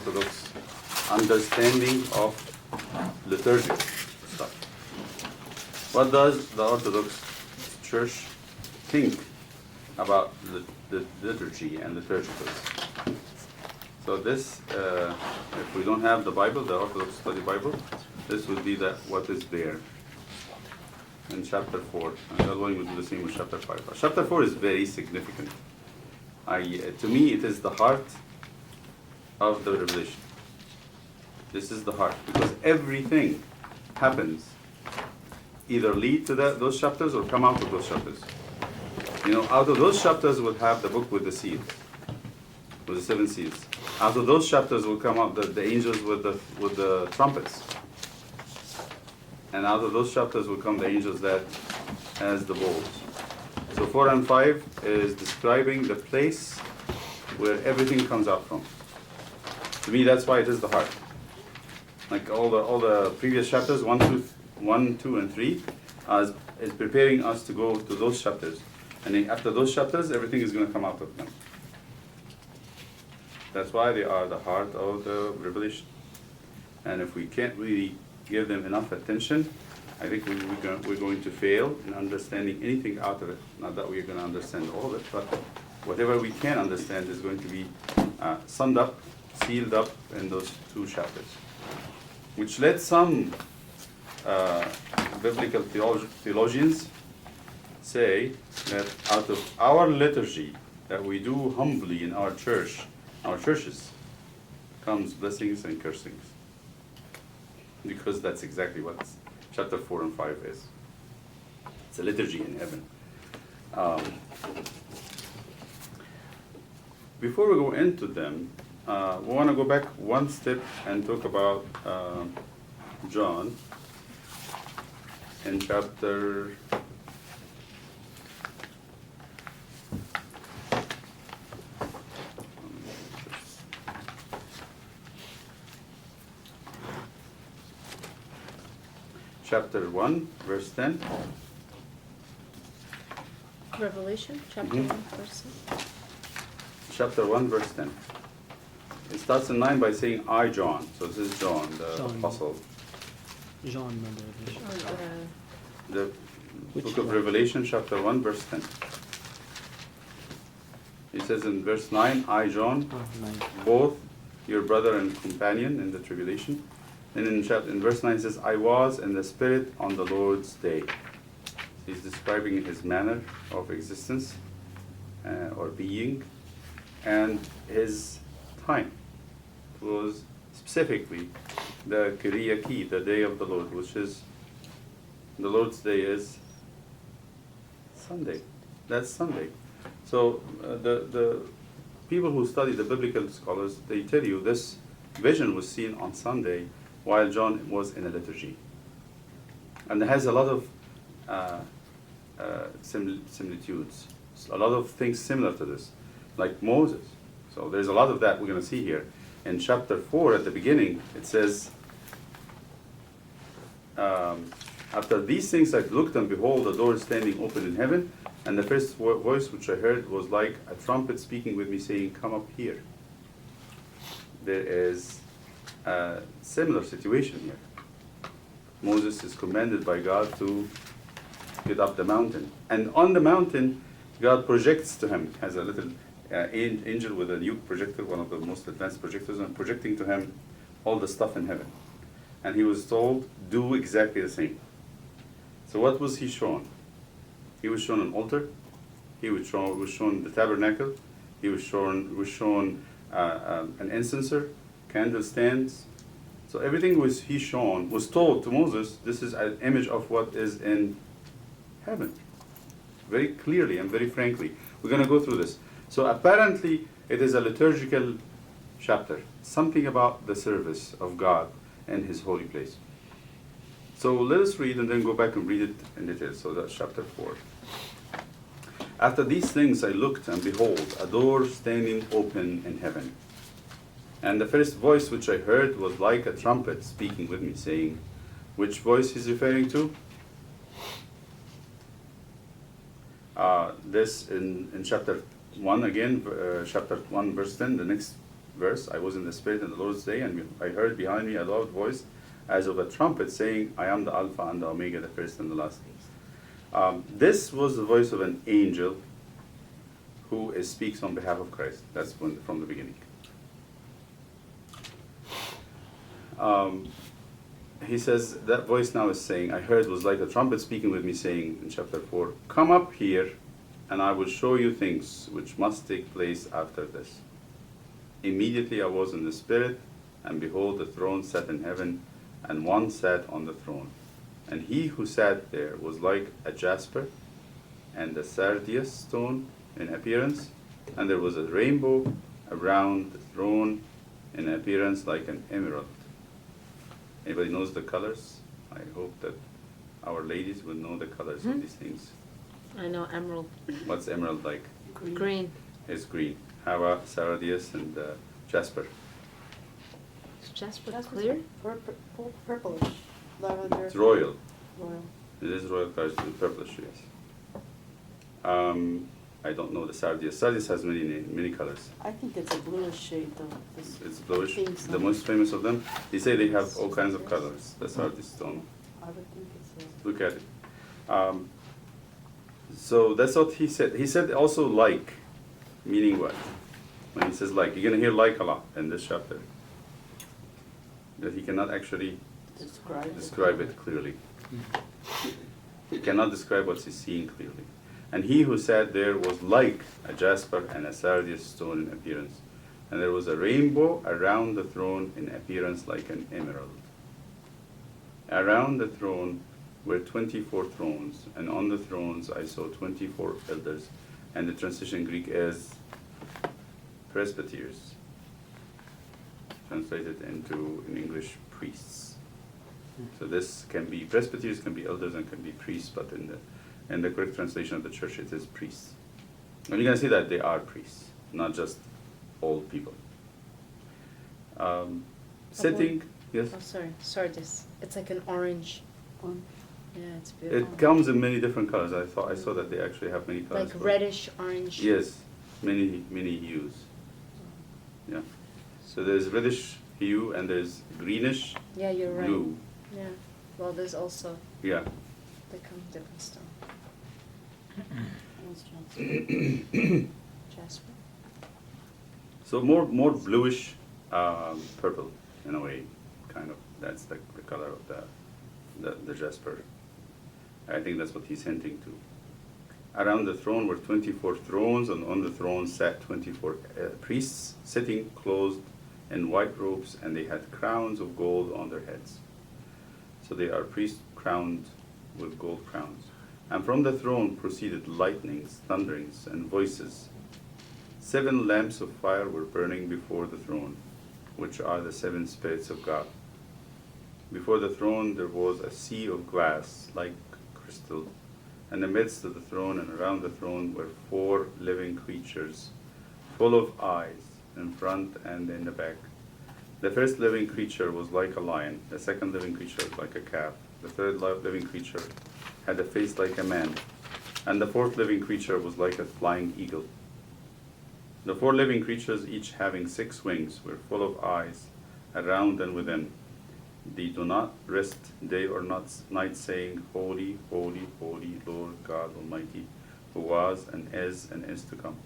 Orthodox understanding of liturgical stuff. What does the Orthodox Church think about the liturgy and liturgicals? So this, if we don't have the Bible, the Orthodox Study Bible, this would be what is there in chapter 4. And the one would do the same with chapter 5. But chapter 4 is very significant. To me, it is the heart of the Revelation. This is the heart, because everything happens either lead to those chapters or come out of those chapters. Out of those chapters we'll have the book with the seals, with the 7 seals. Out of those chapters will come out the angels with the trumpets. And out of those chapters will come the angels that has the bowls. So 4 and 5 is describing the place where everything comes out from. To me, that's why it is the heart. Like all the previous chapters, 1, 2, and 3, is preparing us to go to those chapters. And then after those chapters, everything is going to come out of them. That's why they are the heart of the Revelation. And if we can't really give them enough attention, I think we're going to fail in understanding anything out of it. Not that we're going to understand all of it, but whatever we can understand is going to be summed up, sealed up in those 2 chapters. Which led some biblical theologians say that out of our liturgy that we do humbly in our churches, comes blessings and cursings. Because that's exactly what chapter 4 and 5 is. It's a liturgy in heaven. Before we go into them, we want to go back one step and talk about John in chapter 1, verse 10. Revelation, chapter 1, verse 10. Chapter 1, verse 10. It starts in 9 by saying, I, John. So this is John, the apostle. John, Revelation. The book of Revelation, chapter 1, verse 10. He says in verse 9, I, John, both your brother and companion in the tribulation. And in verse 9 it says, I was in the Spirit on the Lord's day. He's describing his manner of existence or being and his time. It was specifically the Kyriaki, the day of the Lord, which is, the Lord's day is Sunday. That's Sunday. So the people who study, the biblical scholars, they tell you this vision was seen on Sunday while John was in a liturgy. And it has a lot of similitudes, a lot of things similar to this, like Moses. So there's a lot of that we're going to see here. In chapter 4, at the beginning, it says, after these things I looked, and behold, a door standing open in heaven, and the first voice which I heard was like a trumpet speaking with me, saying, come up here. There is a similar situation here. Moses is commanded by God to get up the mountain. And on the mountain, God projects to him, has a little angel with a nuke projector, one of the most advanced projectors, and projecting to him all the stuff in heaven. And he was told, do exactly the same. So what was he shown? He was shown an altar. He was shown the tabernacle. He was shown an incenser, candle stands. So everything was told to Moses, this is an image of what is in heaven. Very clearly and very frankly. We're going to go through this. So apparently it is a liturgical chapter. Something about the service of God and his holy place. So let us read and then go back and read it in detail. So that's chapter 4. After these things I looked, and behold, a door standing open in heaven. And the first voice which I heard was like a trumpet speaking with me, saying, which voice he's referring to? This in chapter 1 again, chapter 1 verse 10, the next verse, I was in the Spirit in the Lord's day, and I heard behind me a loud voice as of a trumpet saying, I am the Alpha and the Omega, the first and the last. This was the voice of an angel who speaks on behalf of Christ. That's from the beginning. He says, that voice now is saying, I heard was like a trumpet speaking with me saying in chapter 4, come up here and I will show you things which must take place after this. Immediately I was in the Spirit, and behold, the throne sat in heaven, and one sat on the throne. And he who sat there was like a jasper and a sardius stone in appearance, and there was a rainbow around the throne in appearance like an emerald. Anybody knows the colors? I hope that our ladies will know the colors of these things. I know emerald. What's emerald like? Green. It's green. How about sardius and jasper? Is jasper That's clear? Purplish, lavender. It's royal. Royal. It is royal colors, it's purplish, yes. I don't know the sardius. Sardius has many colors. I think it's a bluish shade though. This- It's bluish. I think so. The most famous of them. They say they have all kinds of colors. The sardius stone. I would think it's a. Look at it. So that's what he said. He said also like, meaning what? When he says like, you're gonna hear like a lot in this chapter. That he cannot actually describe it clearly. He cannot describe what he's seeing clearly. And he who sat there was like a jasper and a sardius stone in appearance. And there was a rainbow around the throne in appearance like an emerald. Around the throne were 24 thrones, and on the thrones I saw 24 elders. And the translation in Greek is presbyters, translated into, in English, priests. So this can be, presbyters can be elders and can be priests, but in the correct translation of the church it is priests. And you're going to see that they are priests, not just old people. Sitting, yes? Oh, sorry. Sardis. It's like an orange. One. Yeah, it's beautiful. It comes in many different colors. I saw that they actually have many colors. Like for it. reddish orange. Yes, many hues. Yeah. So there's reddish hue and there's greenish, Yeah, you're right. blue. Yeah. Well, there's also, Yeah. they come in different stuff. That's Johnson. Jasper. So more bluish purple in a way, kind of. That's the color of the jasper. I think that's what he's hinting to. Around the throne were 24 thrones, and on the thrones sat 24 priests, sitting clothed in white robes, and they had crowns of gold on their heads. So they are priests crowned with gold crowns. And from the throne proceeded lightnings, thunderings, and voices. 7 lamps of fire were burning before the throne, which are the 7 spirits of God. Before the throne there was a sea of glass like crystal. In the midst of the throne and around the throne were 4 living creatures, full of eyes, in front and in the back. The first living creature was like a lion, the second living creature like a calf, the third living creature had a face like a man, and the fourth living creature was like a flying eagle. The 4 living creatures, each having 6 wings, were full of eyes, around and within. They do not rest day or night, saying, Holy, holy, holy, Lord God Almighty, who was and is to come.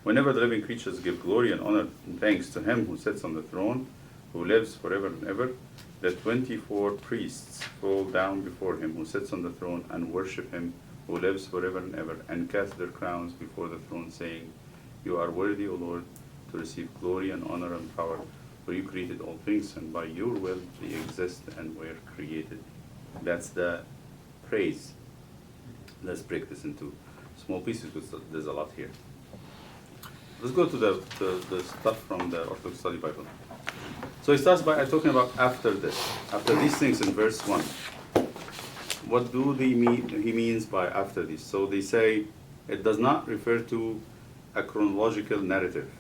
Whenever the living creatures give glory and honor and thanks to him who sits on the throne, who lives forever and ever, the 24 priests fall down before him who sits on the throne and worship him who lives forever and ever, and cast their crowns before the throne, saying, You are worthy, O Lord, to receive glory and honor and power, for you created all things, and by your will they exist and were created. That's the praise. Let's break this into small pieces because there's a lot here. Let's go to the stuff from the Orthodox Study Bible. So he starts by talking about after this, after these things in verse 1. What do they mean? He means by after this. So they say it does not refer to a chronological narrative,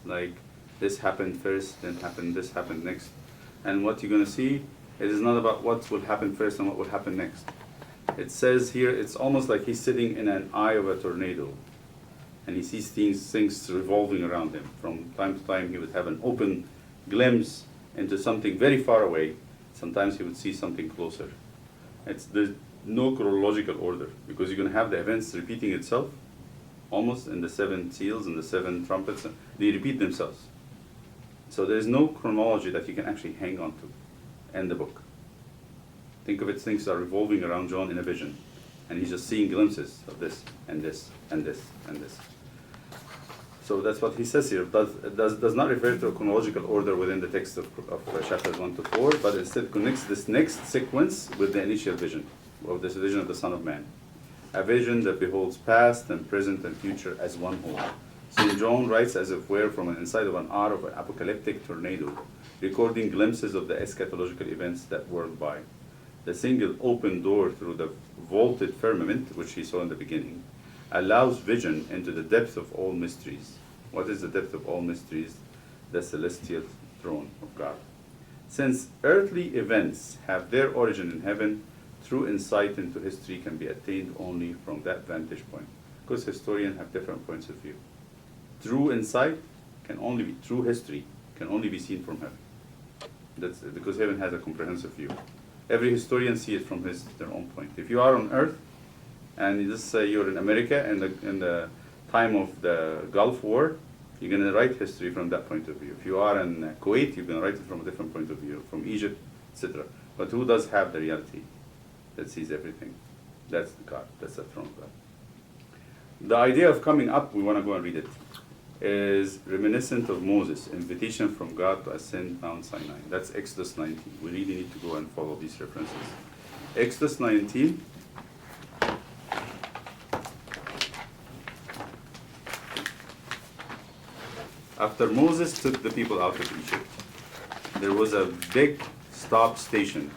like this happened first, then happened, this happened next. And what you're going to see, it is not about what will happen first and what will happen next. It says here, it's almost like he's sitting in an eye of a tornado. and he sees things revolving around him. From time to time, he would have an open glimpse into something very far away. Sometimes he would see something closer. There's no chronological order, because you're going to have the events repeating itself, almost in the 7 seals and the 7 trumpets. They repeat themselves. So there's no chronology that you can actually hang on to in the book. Think of it, things are revolving around John in a vision, and he's just seeing glimpses of this and this and this and this. So that's what he says here. Does not refer to a chronological order within the text of chapters 1 to 4, but instead connects this next sequence with the initial vision of this vision of the Son of Man. A vision that beholds past and present and future as one whole. St. John writes as if we're from inside of an eye of an apocalyptic tornado, recording glimpses of the eschatological events that whirl by. The single open door through the vaulted firmament, which he saw in the beginning, allows vision into the depth of all mysteries. What is the depth of all mysteries? The celestial throne of God. Since earthly events have their origin in heaven, true insight into history can be attained only from that vantage point. Because historians have different points of view. True insight can only be, true history can only be seen from heaven. That's because heaven has a comprehensive view. Every historian sees it from their own point. If you are on earth, and you just say you're in America in the time of the Gulf War, you're going to write history from that point of view. If you are in Kuwait, you're going to write it from a different point of view, from Egypt, etc. But who does have the reality that sees everything? That's God. That's the throne of God. The idea of coming up, we want to go and read it, is reminiscent of Moses' invitation from God to ascend Mount Sinai. That's Exodus 19. We really need to go and follow these references. Exodus 19. After Moses took the people out of Egypt, there was a big stop station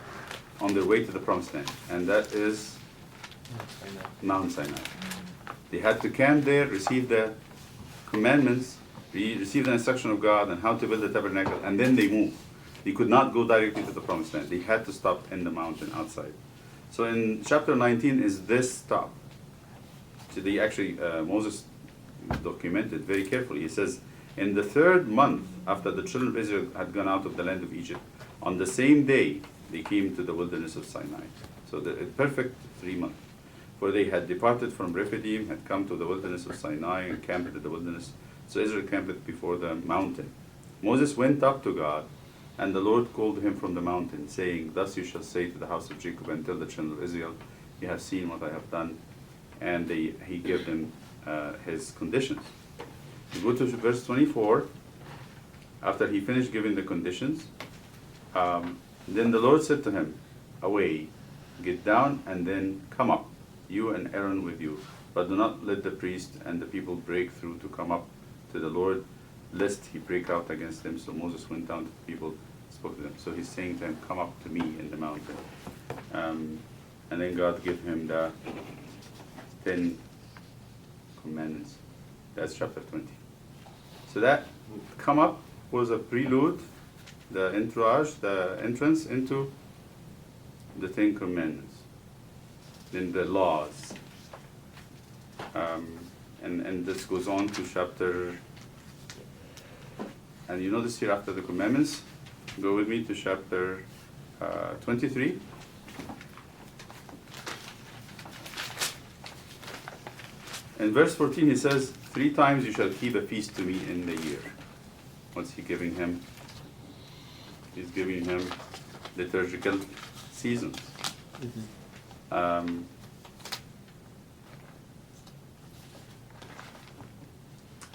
on their way to the Promised Land, and that is Mount Sinai. They had to camp there, receive the commandments, receive the instruction of God on how to build the tabernacle, and then they moved. They could not go directly to the Promised Land. They had to stop in the mountain outside. So in chapter 19 is this stop. So they actually, Moses documented very carefully. He says, in the 3rd month after the children of Israel had gone out of the land of Egypt, on the same day they came to the wilderness of Sinai. So the perfect 3 months. For they had departed from Rephidim, had come to the wilderness of Sinai, and camped at the wilderness. So Israel camped before the mountain. Moses went up to God, and the Lord called him from the mountain, saying, thus you shall say to the house of Jacob and tell the children of Israel, you have seen what I have done. And he gave them his conditions. You go to verse 24. After he finished giving the conditions, then the Lord said to him, away, get down, and then come up, you and Aaron with you. But do not let the priest and the people break through to come up to the Lord, lest he break out against them. So Moses went down to the people, spoke to them. So he's saying to him, come up to me in the mountain. And then God gave him the 10 commandments. That's chapter 20. So that come up was a prelude, the entourage, the entrance into the 10 commandments, then the laws. And this goes on to chapter, and you notice here after the commandments, go with me to chapter 23. In verse 14 he says, 3 times you shall keep a feast to me in the year. What's he giving him? He's giving him liturgical seasons.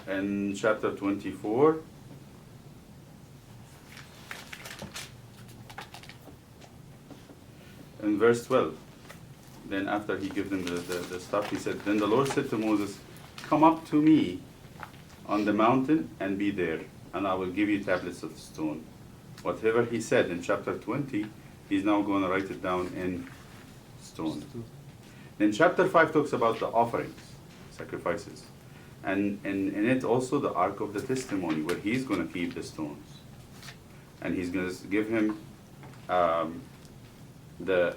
In chapter 24, in verse 12, then after he gave them the stuff, he said, then the Lord said to Moses, come up to me on the mountain and be there, and I will give you tablets of stone. Whatever he said in chapter 20, he's now going to write it down in stone. Then chapter 5 talks about the offerings, sacrifices. And in it also the Ark of the Testimony, where he's going to keep the stones. And he's going to give him the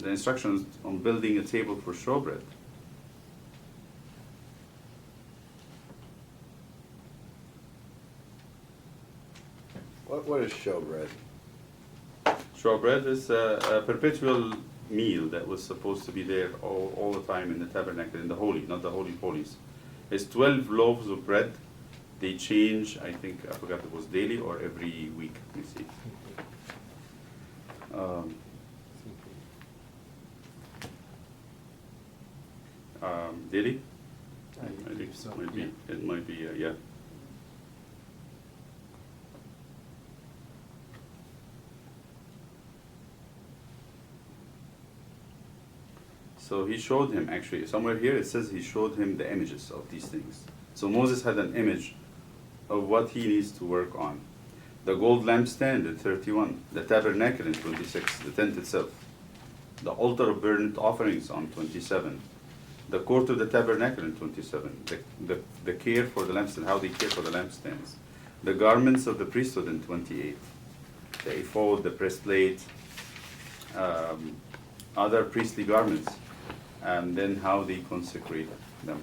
instructions on building a table for showbread. What is showbread? Showbread is a perpetual meal that was supposed to be there all the time in the tabernacle, in the holy, not the holy of holies. It's 12 loaves of bread. They change, I think, I forgot if it was daily or every week. Let me see. Daily? I Might believe so, might be, yeah. it might be, yeah. So he showed him, actually, somewhere here it says he showed him the images of these things. So Moses had an image of what he needs to work on. The gold lampstand in 31, the tabernacle in 26, the tent itself, the altar of burnt offerings on 27, the court of the tabernacle in 27, the care for the lampstand, how they care for the lampstands, the garments of the priesthood in 28, the ephod, the breastplate, other priestly garments, and then how they consecrate them.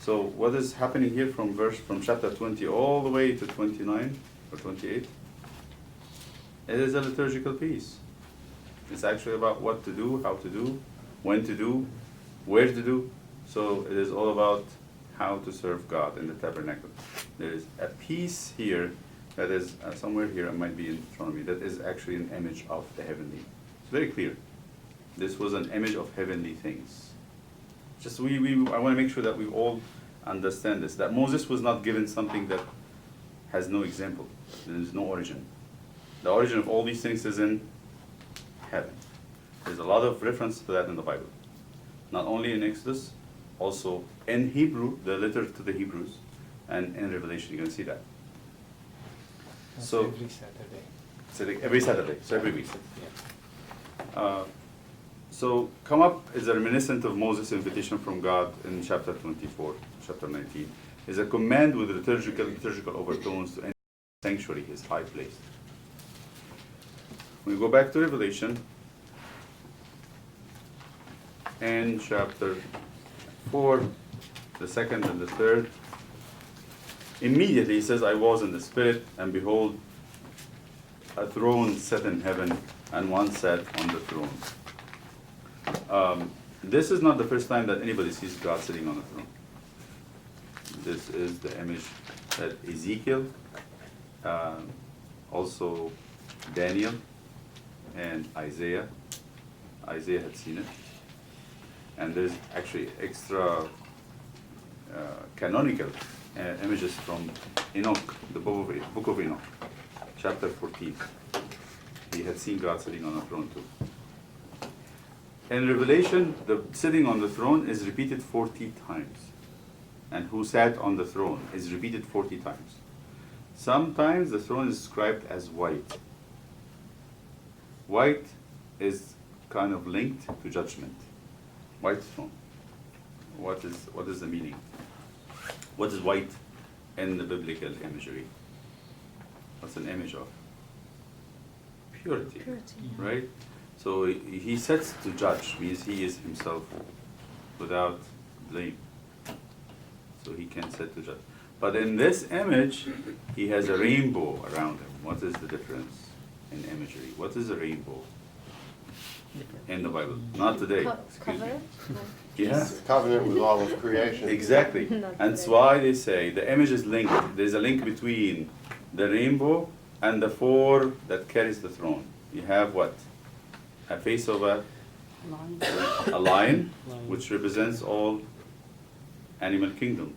So what is happening here from chapter 20 all the way to 29 or 28? It is a liturgical piece. It's actually about what to do, how to do, when to do, where to do. So it is all about how to serve God in the tabernacle. There is a piece here that is somewhere here, it might be in front of me, that is actually an image of the heavenly. It's very clear. This was an image of heavenly things. Just I want to make sure that we all understand this, that Moses was not given something that has no example. There is no origin. The origin of all these things is in heaven. There's a lot of reference to that in the Bible. Not only in Exodus, also in Hebrew, the letter to the Hebrews, and in Revelation, you can see that. That's So- every Saturday. So every Saturday, so every week. Yeah. So come up is a reminiscent of Moses' invitation from God in chapter 24, chapter 19. Is a command with liturgical overtones to enter the sanctuary, his high place. We go back to Revelation and chapter 4, the second and the third. Immediately he says, I was in the Spirit, and behold, a throne set in heaven, and one sat on the throne. This is not the first time that anybody sees God sitting on the throne. This is the image that Ezekiel, also Daniel, and Isaiah had seen it. And there's actually extra canonical images from Enoch, the book of Enoch, chapter 14. He had seen God sitting on a throne too. In Revelation, the sitting on the throne is repeated 40 times. And who sat on the throne is repeated 40 times. Sometimes the throne is described as white. White is kind of linked to judgment. White throne. What is the meaning? What is white in the biblical imagery? What's an image of? Purity. Purity. Right? So he sets to judge, means he is himself without blame. So he can set to judge. But in this image, he has a rainbow around him. What is the difference in imagery? What is a rainbow in the Bible? Not today. Excuse me. Cover? Yeah. Covenant with all of creation. Exactly. Not And that's today. why they say the image is linked. There's a link between the rainbow and the four that carries the throne. You have what? A face of a Lion. lion, Lion. which represents all animal kingdom.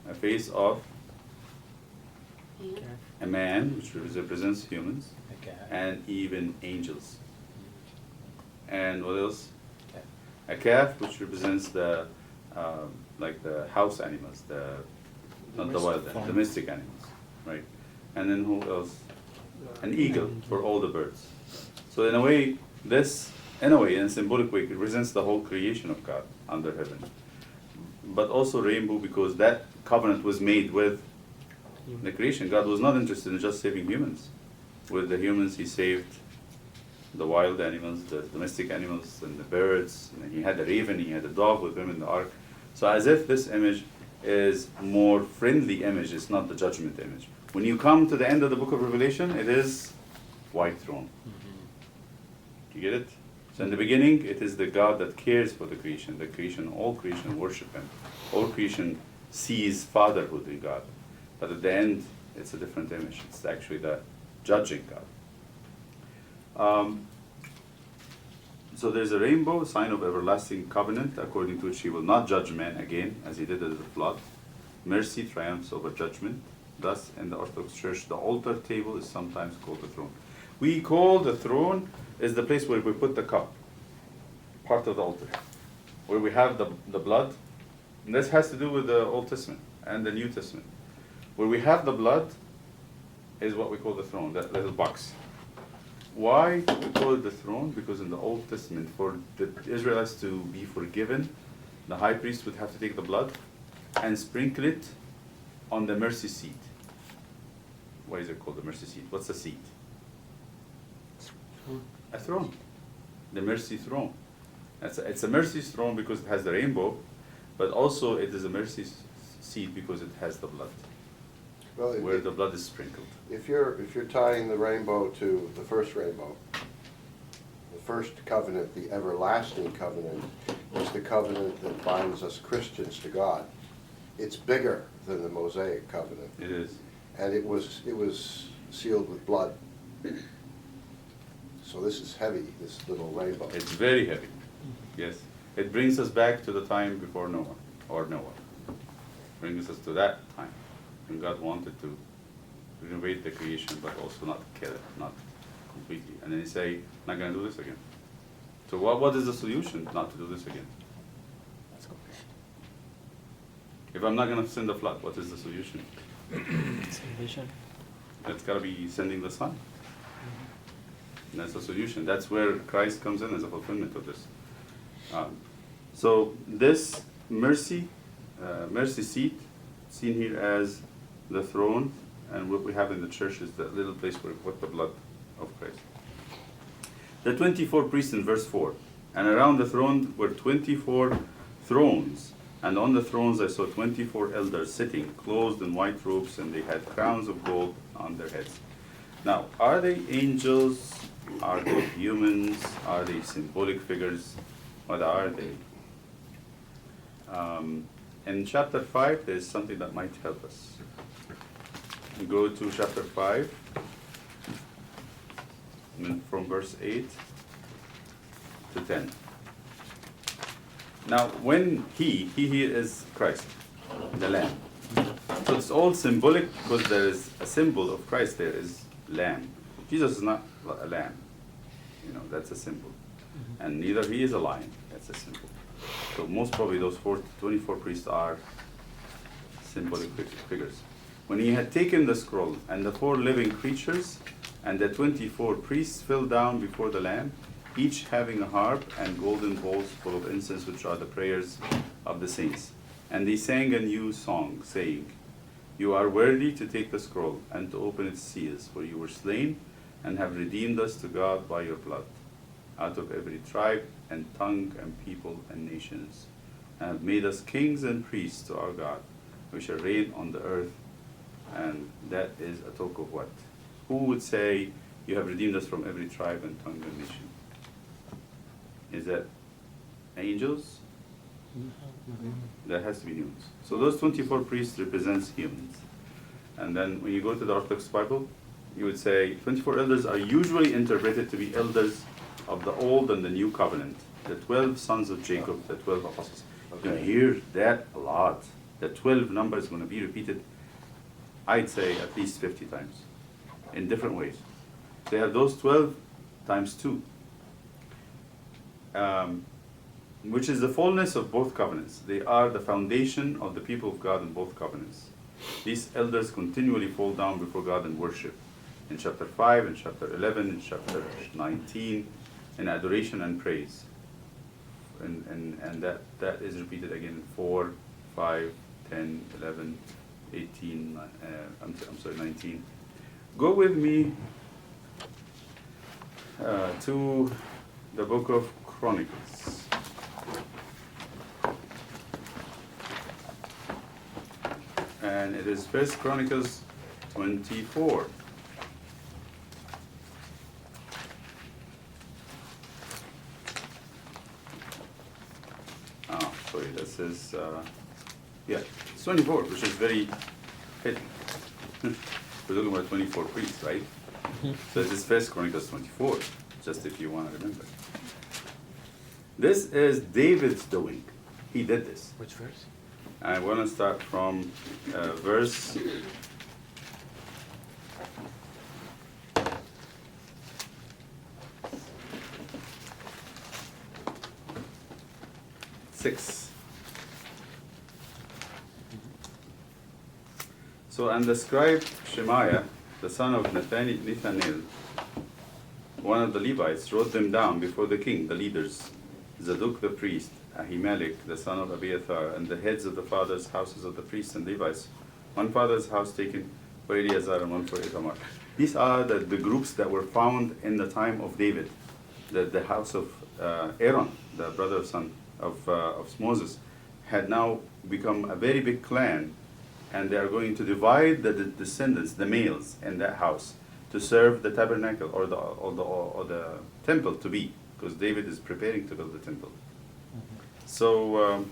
A face of And a man, which represents humans, Okay. and even angels. And what else? Okay. A calf, which represents the like the house animals, not the wild animals, domestic animals, right? And then who else? An eagle for all the birds. So in a way, in a symbolic way, it represents the whole creation of God under heaven. But also rainbow, because that covenant was made with the creation. God was not interested in just saving humans. With the humans, he saved the wild animals, the domestic animals, and the birds. And he had a raven, he had a dog with him in the ark. So as if this image is more friendly image, it's not the judgment image. When you come to the end of the book of Revelation, it is white throne. You get it? So in the beginning, it is the God that cares for the creation. All creation worship Him. All creation sees fatherhood in God. But at the end, it's a different image. It's actually the judging God. So there's a rainbow, sign of everlasting covenant, according to which He will not judge man again, as He did at the flood. Mercy triumphs over judgment. Thus, in the Orthodox Church, the altar table is sometimes called the throne. We call the throne is the place where we put the cup, part of the altar, where we have the blood. And this has to do with the Old Testament and the New Testament. Where we have the blood is what we call the throne, that little box. Why we call it the throne? Because in the Old Testament, for the Israelites to be forgiven, the high priest would have to take the blood and sprinkle it on the mercy seat. Why is it called the mercy seat? What's the seat? A throne. The mercy throne. It's a mercy throne because it has the rainbow, but also it is a mercy seat because it has the blood, Well, where the blood is sprinkled. if you're tying the rainbow to the first rainbow, the first covenant, the everlasting covenant, is the covenant that binds us Christians to God. It's bigger than the Mosaic covenant, It is. and it was sealed with blood. So this is heavy, this little rainbow. It's very heavy. Yes. It brings us back to the time before Noah, or Noah. Brings us to that time when God wanted to renovate the creation, but also not kill it, not completely. And then He say, not going to do this again. So what is the solution not to do this again? If I'm not going to send the flood, what is the solution? Salvation. It's got to be sending the Son. And that's the solution. That's where Christ comes in as a fulfillment of this. So this mercy seat, seen here as the throne, and what we have in the church is the little place where we put the blood of Christ. The 24 priests in verse 4. And around the throne were 24 thrones. And on the thrones I saw 24 elders sitting, clothed in white robes, and they had crowns of gold on their heads. Now, are they angels? Are they humans? Are they symbolic figures? What are they? In chapter 5, there's something that might help us. We go to chapter 5, from verse 8 to 10. Now, when he here is Christ, the Lamb. So it's all symbolic because there is a symbol of Christ there is Lamb. Jesus is not a lamb. You know, that's a symbol. And neither He is a lion. That's a symbol. So most probably those 24 priests are symbolic figures. When He had taken the scroll, and the 4 living creatures and the 24 priests fell down before the Lamb, each having a harp and golden bowls full of incense, which are the prayers of the saints. And they sang a new song, saying, You are worthy to take the scroll and to open its seals, for you were slain and have redeemed us to God by your blood, out of every tribe and tongue and people and nations, and have made us kings and priests to our God. We shall reign on the earth. And that is a talk of what? Who would say, You have redeemed us from every tribe and tongue and nation? Is that angels? That has to be humans. So those 24 priests represents humans. And then when you go to the Orthodox Bible, you would say 24 elders are usually interpreted to be elders of the Old and the New Covenant, the 12 sons of Jacob, the 12 apostles. You're going to hear that a lot. The 12 number is going to be repeated, I'd say, at least 50 times in different ways. They have those 12 times 2. Which is the fullness of both covenants. They are the foundation of the people of God in both covenants. These elders continually fall down before God in worship. In chapter 5, in chapter 11, in chapter 19, in adoration and praise. And that is repeated again in 4, 5, 10, 11, 18, 19. Go with me to the book of Chronicles. And it is 1 Chronicles 24. sorry, this is, yeah, it's 24, which is very fitting. We're looking at 24 priests, right? So this is First Chronicles 24, just if you want to remember. This is David's doing. He did this. Which verse? I want to start from verse 6. So, and the scribe Shemaiah, the son of Nathaniel, one of the Levites, wrote them down before the king, the leaders, Zadok the priest, Ahimelech, the son of Abiathar, and the heads of the fathers' houses of the priests and Levites, one father's house taken for Eleazar and one for Ithamar. These are the groups that were found in the time of David, the house of Aaron, the brother of son of Moses, had now become a very big clan, and they are going to divide the descendants, the males, in that house to serve the tabernacle or the temple to be, because David is preparing to build the temple. So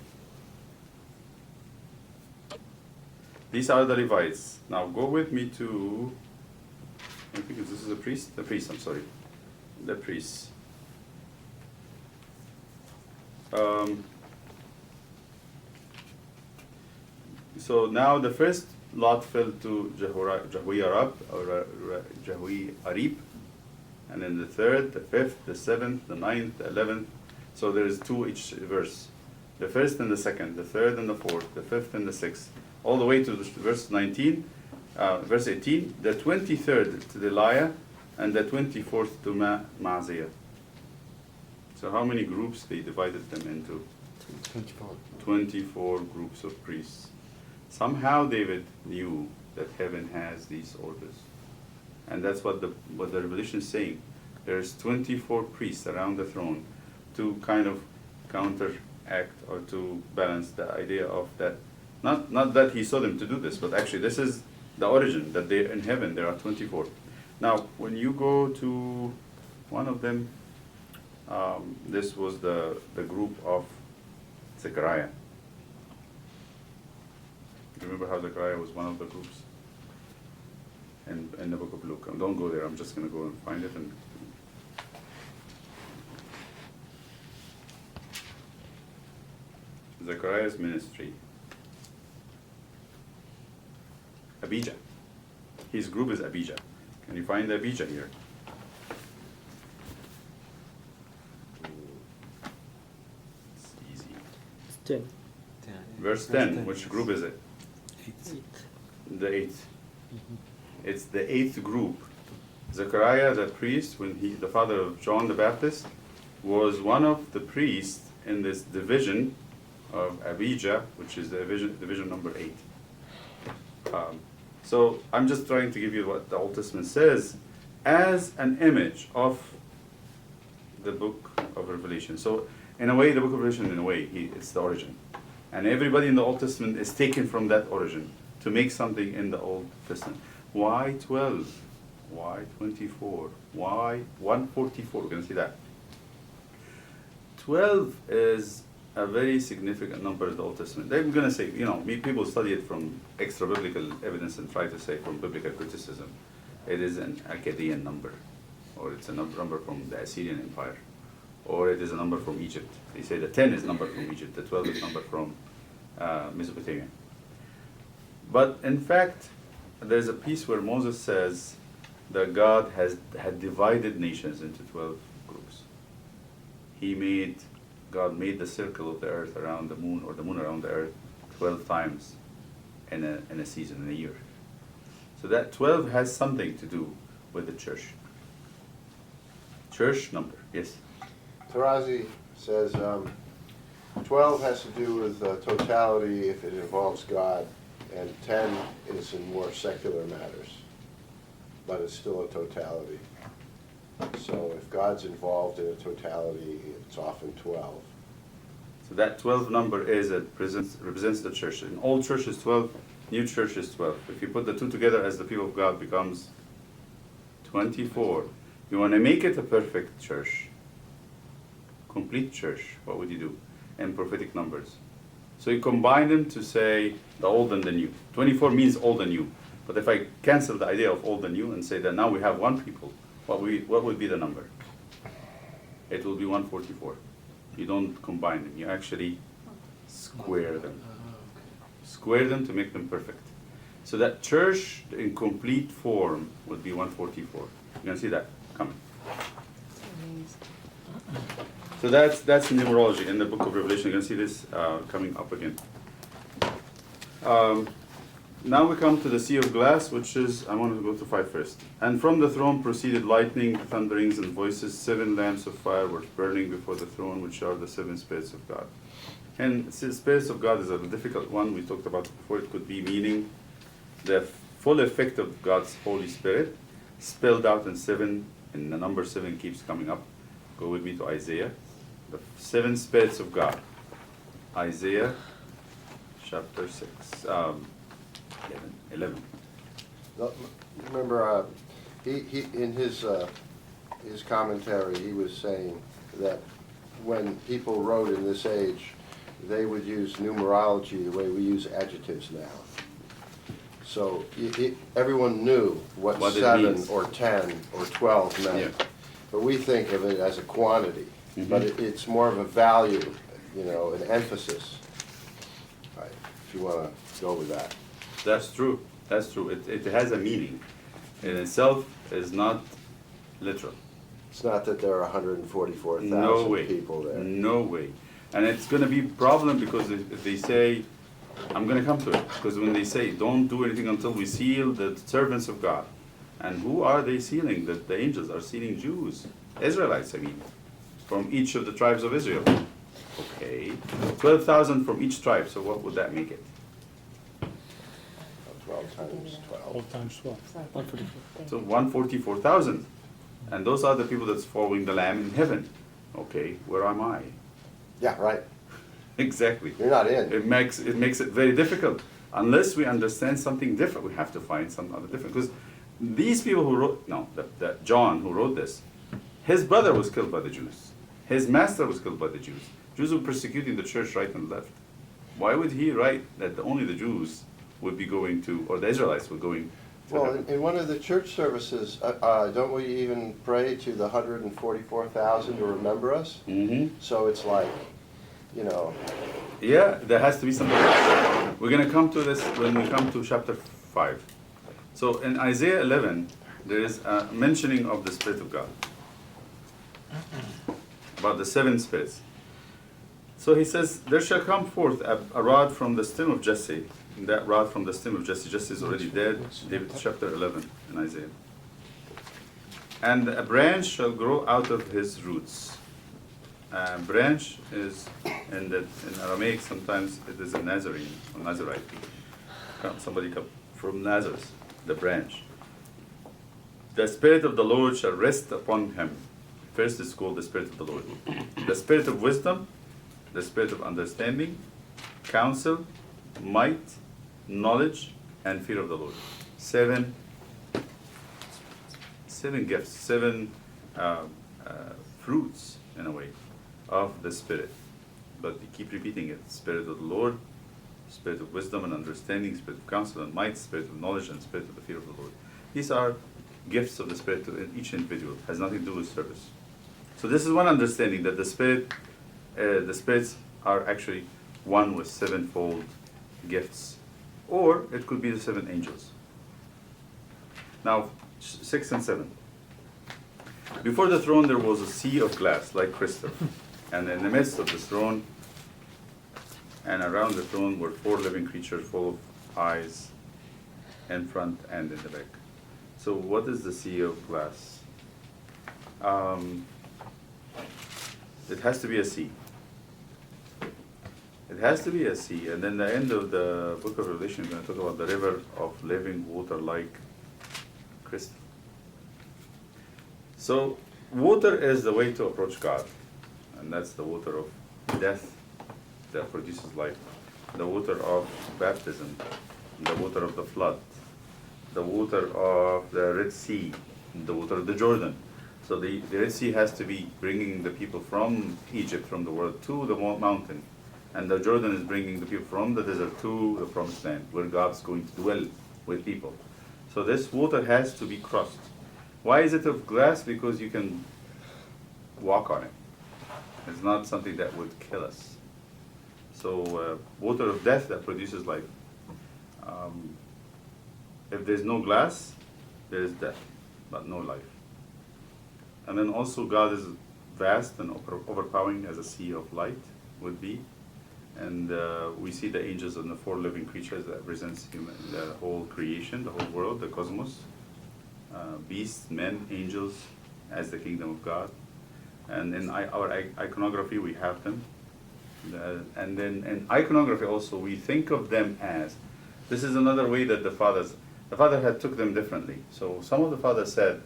these are the Levites. Now go with me to, I think this is a priest. The priest, I'm sorry, the priests. So now the first lot fell to Jehoiarib, or Jehoiarib, and then the third, the fifth, the seventh, the ninth, the 11th. So there is 2 each verse. The first and the second, the third and the fourth, the fifth and the sixth, all the way to verse 19, verse 18, the 23rd to Deliah, and the 24th to Maaziah. So how many groups they divided them into? 24. 24 groups of priests. Somehow David knew that heaven has these orders. And that's what the Revelation is saying. There's 24 priests around the throne to kind of counteract or to balance the idea of that. Not that he saw them to do this, but actually this is the origin, that they in heaven there are 24. Now, when you go to one of them, this was the group of Zechariah. Remember how Zechariah was one of the groups in the book of Luke? Don't go there, I'm just going to go and find it. And Zechariah's ministry. Abijah. His group is Abijah. Can you find Abijah here? It's easy. 10. Verse 10, which group is it? 8. The 8th. It's the 8th group. Zechariah, the priest, the father of John the Baptist, was one of the priests in this division of Abijah, which is the division number 8. So I'm just trying to give you what the Old Testament says as an image of the book of Revelation. So in a way, the book of Revelation, it's the origin. And everybody in the Old Testament is taken from that origin to make something in the Old Testament. Why 12? Why 24? Why 144? We're going to see that. 12 is a very significant number in the Old Testament. They're going to say, people study it from extra biblical evidence and try to say from biblical criticism. It is an Akkadian number, or it's a number from the Assyrian Empire, or it is a number from Egypt. They say the 10 is number from Egypt, the 12 is number from Mesopotamia. But in fact, there's a piece where Moses says that God had divided nations into 12 groups. God made the circle of the earth around the moon, or the moon around the earth, 12 times in a season, in a year. So that 12 has something to do with the church. Church number, yes. Tarazi says 12 has to do with totality if it involves God, and 10 is in more secular matters, but it's still a totality. So if God's involved in a totality, it's often 12. So that 12 number represents the church. In old church is 12, new church is 12. If you put the two together as the people of God, becomes 24. You want to make it a perfect church, complete church, what would you do? In prophetic numbers, So you combine them to say the old and the new. 24 means old and new. But if I cancel the idea of old and new and say that now we have one people, what would be the number? It will be 144. You don't combine them. You actually square them. Square them to make them perfect. So that church in complete form would be 144. You're going to see that coming. So that's numerology in the book of Revelation. You're going to see this coming up again. Now we come to the sea of glass, which is, I want to go to 5 first. And from the throne proceeded lightning, thunderings, and voices. 7 lamps of fire were burning before the throne, which are the 7 spirits of God. And the spirits of God is a difficult one. We talked about it before. It could be meaning the full effect of God's Holy Spirit spelled out in 7, and the number 7 keeps coming up. Go with me to Isaiah. The 7 spirits of God. Isaiah chapter 6. 11. Remember, he in his commentary, he was saying that when people wrote in this age, they would use numerology the way we use adjectives now. So everyone knew what it 7 means. or 10 or 12 meant. Yeah. But we think of it as a quantity. Mhm. But it's more of a value, you know, an emphasis. Right, if you want to go with that. That's true. That's true. It has a meaning. In itself is not literal. It's not that there are 144,000 No way. people there. No way. And it's going to be a problem because if they say, I'm going to come to it, because when they say, don't do anything until we seal the servants of God. And who are they sealing? The angels are sealing Jews, Israelites, I mean, from each of the tribes of Israel. Okay. 12,000 from each tribe, so what would that make it? 12 times 12. 12 times 12. 144. So 144,000. And those are the people that's following the Lamb in heaven. Okay, where am I? Yeah, right. Exactly. You're not in. It makes it very difficult. Unless we understand something different, we have to find some other different. Because these people who wrote, that John who wrote this, his brother was killed by the Jews. His master was killed by the Jews. Jews were persecuting the church right and left. Why would he write that only the Jews would be going to, or the Israelites were going to Well, heaven? in one of the church services, don't we even pray to the 144,000 to remember us? Mm-hmm. So it's like, you know, Yeah, there has to be something else. We're going to come to this when we come to chapter 5. So in Isaiah 11, there is a mentioning of the Spirit of God. About the 7 spirits. So he says, there shall come forth a rod from the stem of Jesse. And that rod from the stem of Jesse. Jesse is already dead. David chapter 11 in Isaiah. And a branch shall grow out of his roots. Branch is, in Aramaic, sometimes it is a Nazarene, or Nazarite. Somebody come from Nazareth, the branch. The Spirit of the Lord shall rest upon him. First is called the Spirit of the Lord. The Spirit of wisdom, the Spirit of understanding, counsel, might, knowledge, and fear of the Lord. 7 gifts, 7 fruits, in a way, of the Spirit. But you keep repeating it. Spirit of the Lord, Spirit of wisdom and understanding, Spirit of counsel and might, Spirit of knowledge, and Spirit of the fear of the Lord. These are gifts of the Spirit to each individual. It has nothing to do with service. So this is one understanding, that the spirits are actually one with 7-fold gifts. Or it could be the 7 angels. Now, 6 and 7. Before the throne there was a sea of glass, like crystal. And in the midst of the throne, and around the throne were 4 living creatures full of eyes, in front and in the back. So what is the sea of glass? It has to be a sea. It has to be a sea. And then the end of the book of Revelation is going to talk about the river of living water like crystal. So water is the way to approach God. And that's the water of death that produces life. The water of baptism. The water of the flood. The water of the Red Sea. The water of the Jordan. So the Red Sea has to be bringing the people from Egypt, from the world, to the mountain. And the Jordan is bringing the people from the desert to the promised land, where God's going to dwell with people. So this water has to be crossed. Why is it of glass? Because you can walk on it. It's not something that would kill us. So water of death that produces life. If there's no glass, there is death, but no life. And then also God is vast and overpowering as a sea of light would be. And we see the angels and the four living creatures that represents human, the whole creation, the whole world, the cosmos. Beasts, men, angels as the kingdom of God. And in our iconography we have them. And then in iconography also we think of them as, this is another way that the Father had took them differently. So some of the fathers said,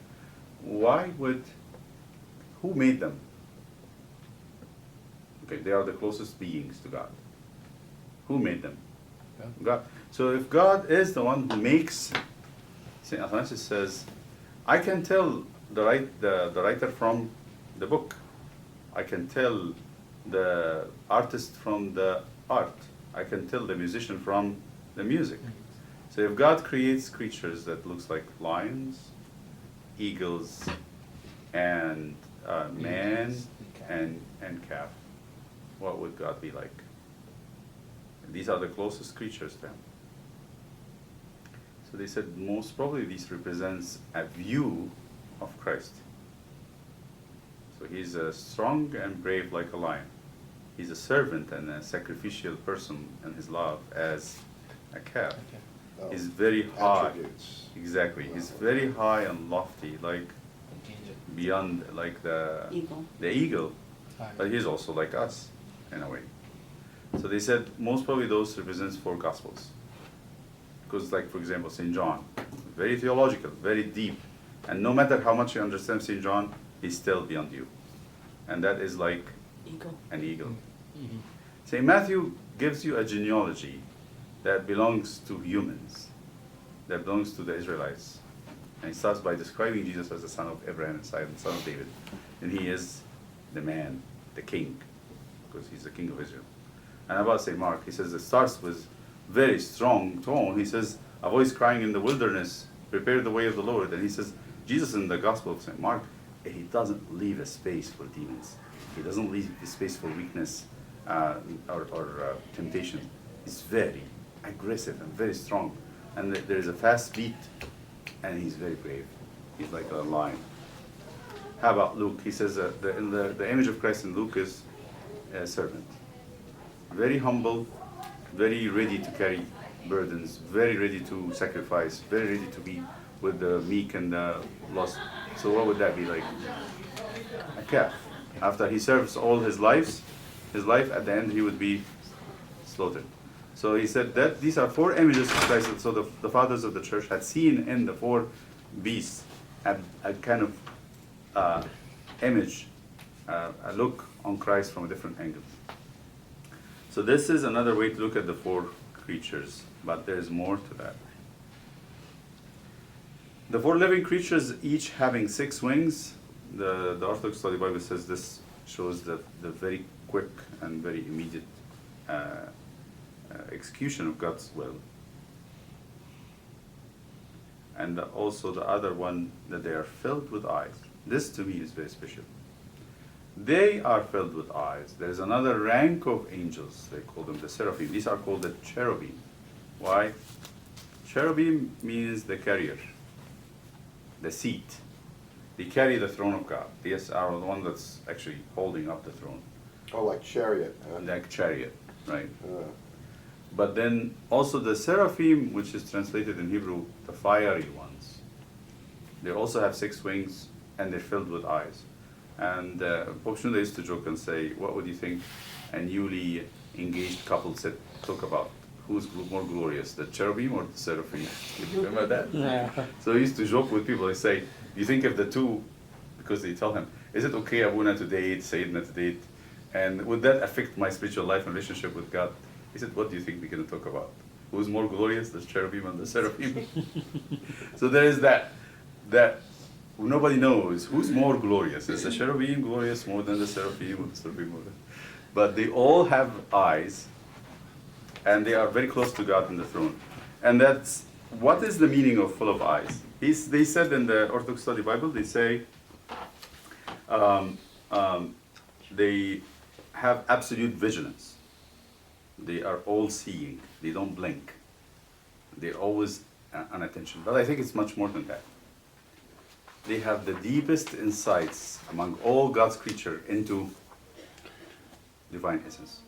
who made them? Okay, they are the closest beings to God. Who made them? God. So if God is the one who makes, St. Athanasius says, I can tell the writer from the book. I can tell the artist from the art. I can tell the musician from the music. So if God creates creatures that looks like lions, eagles, and man and calf, what would God be like? These are the closest creatures to him. So they said most probably this represents a view of Christ. So he's strong and brave like a lion. He's a servant and a sacrificial person in his love as a calf. Oh, He's very high. attributes. Exactly. He's very high and lofty, like beyond like the eagle. But he's also like us in a way. So they said most probably those represents four gospels. Because like for example St. John, very theological, very deep. And no matter how much you understand St. John, he's still beyond you. And that is like an eagle. Mm-hmm. St. Matthew gives you a genealogy that belongs to humans, that belongs to the Israelites. And he starts by describing Jesus as the son of Abraham and Isaac, and son of David. And he is the man, the king, because he's the king of Israel. And about St. Mark, he says it starts with very strong tone. He says, a voice crying in the wilderness, prepare the way of the Lord. And he says, Jesus in the Gospel of St. Mark, he doesn't leave a space for demons. He doesn't leave a space for weakness or temptation. He's very aggressive and very strong. And there's a fast beat, and he's very brave. He's like a lion. How about Luke? He says the image of Christ in Luke is a servant. Very humble, very ready to carry burdens, very ready to sacrifice, very ready to be with the meek and the lost. So what would that be like? A calf. After he serves all his life, at the end he would be slaughtered. So he said that these are four images of Christ. So the fathers of the church had seen in the four beasts a kind of image, a look on Christ from a different angle. So this is another way to look at the four creatures, but there's more to that. The four living creatures, each having 6 wings. The Orthodox Study Bible says this shows the very quick and very immediate execution of God's will. And also the other one, that they are filled with eyes. This to me is very special. They are filled with eyes. There is another rank of angels, they call them the seraphim. These are called the cherubim. Why? Cherubim means the carrier, the seat. They carry the throne of God. These are the one that's actually holding up the throne. Oh, like chariot. Like chariot, right? Uh, But then also the seraphim, which is translated in Hebrew, the fiery ones. They also have 6 wings and they're filled with eyes. And Pope Shenouda used to joke and say, what would you think a newly engaged couple talk about? Who's more glorious, the cherubim or the seraphim? You remember that? Yeah. So he used to joke with people. He say, do you think if the two, because they tell him, is it okay Abuna to date, Sayyidina to date? And would that affect my spiritual life and relationship with God? He said, what do you think we're going to talk about? Who's more glorious, the cherubim and the seraphim? So there is that nobody knows who's more glorious. Is the cherubim glorious more than the seraphim, or the seraphim more than? but they all have eyes, and they are very close to God in the throne. And that's, what is the meaning of full of eyes? They said in the Orthodox Study Bible, they say they have absolute vigilance. They are all seeing. They don't blink. They're always on attention. But I think it's much more than that. They have the deepest insights among all God's creature into divine essence.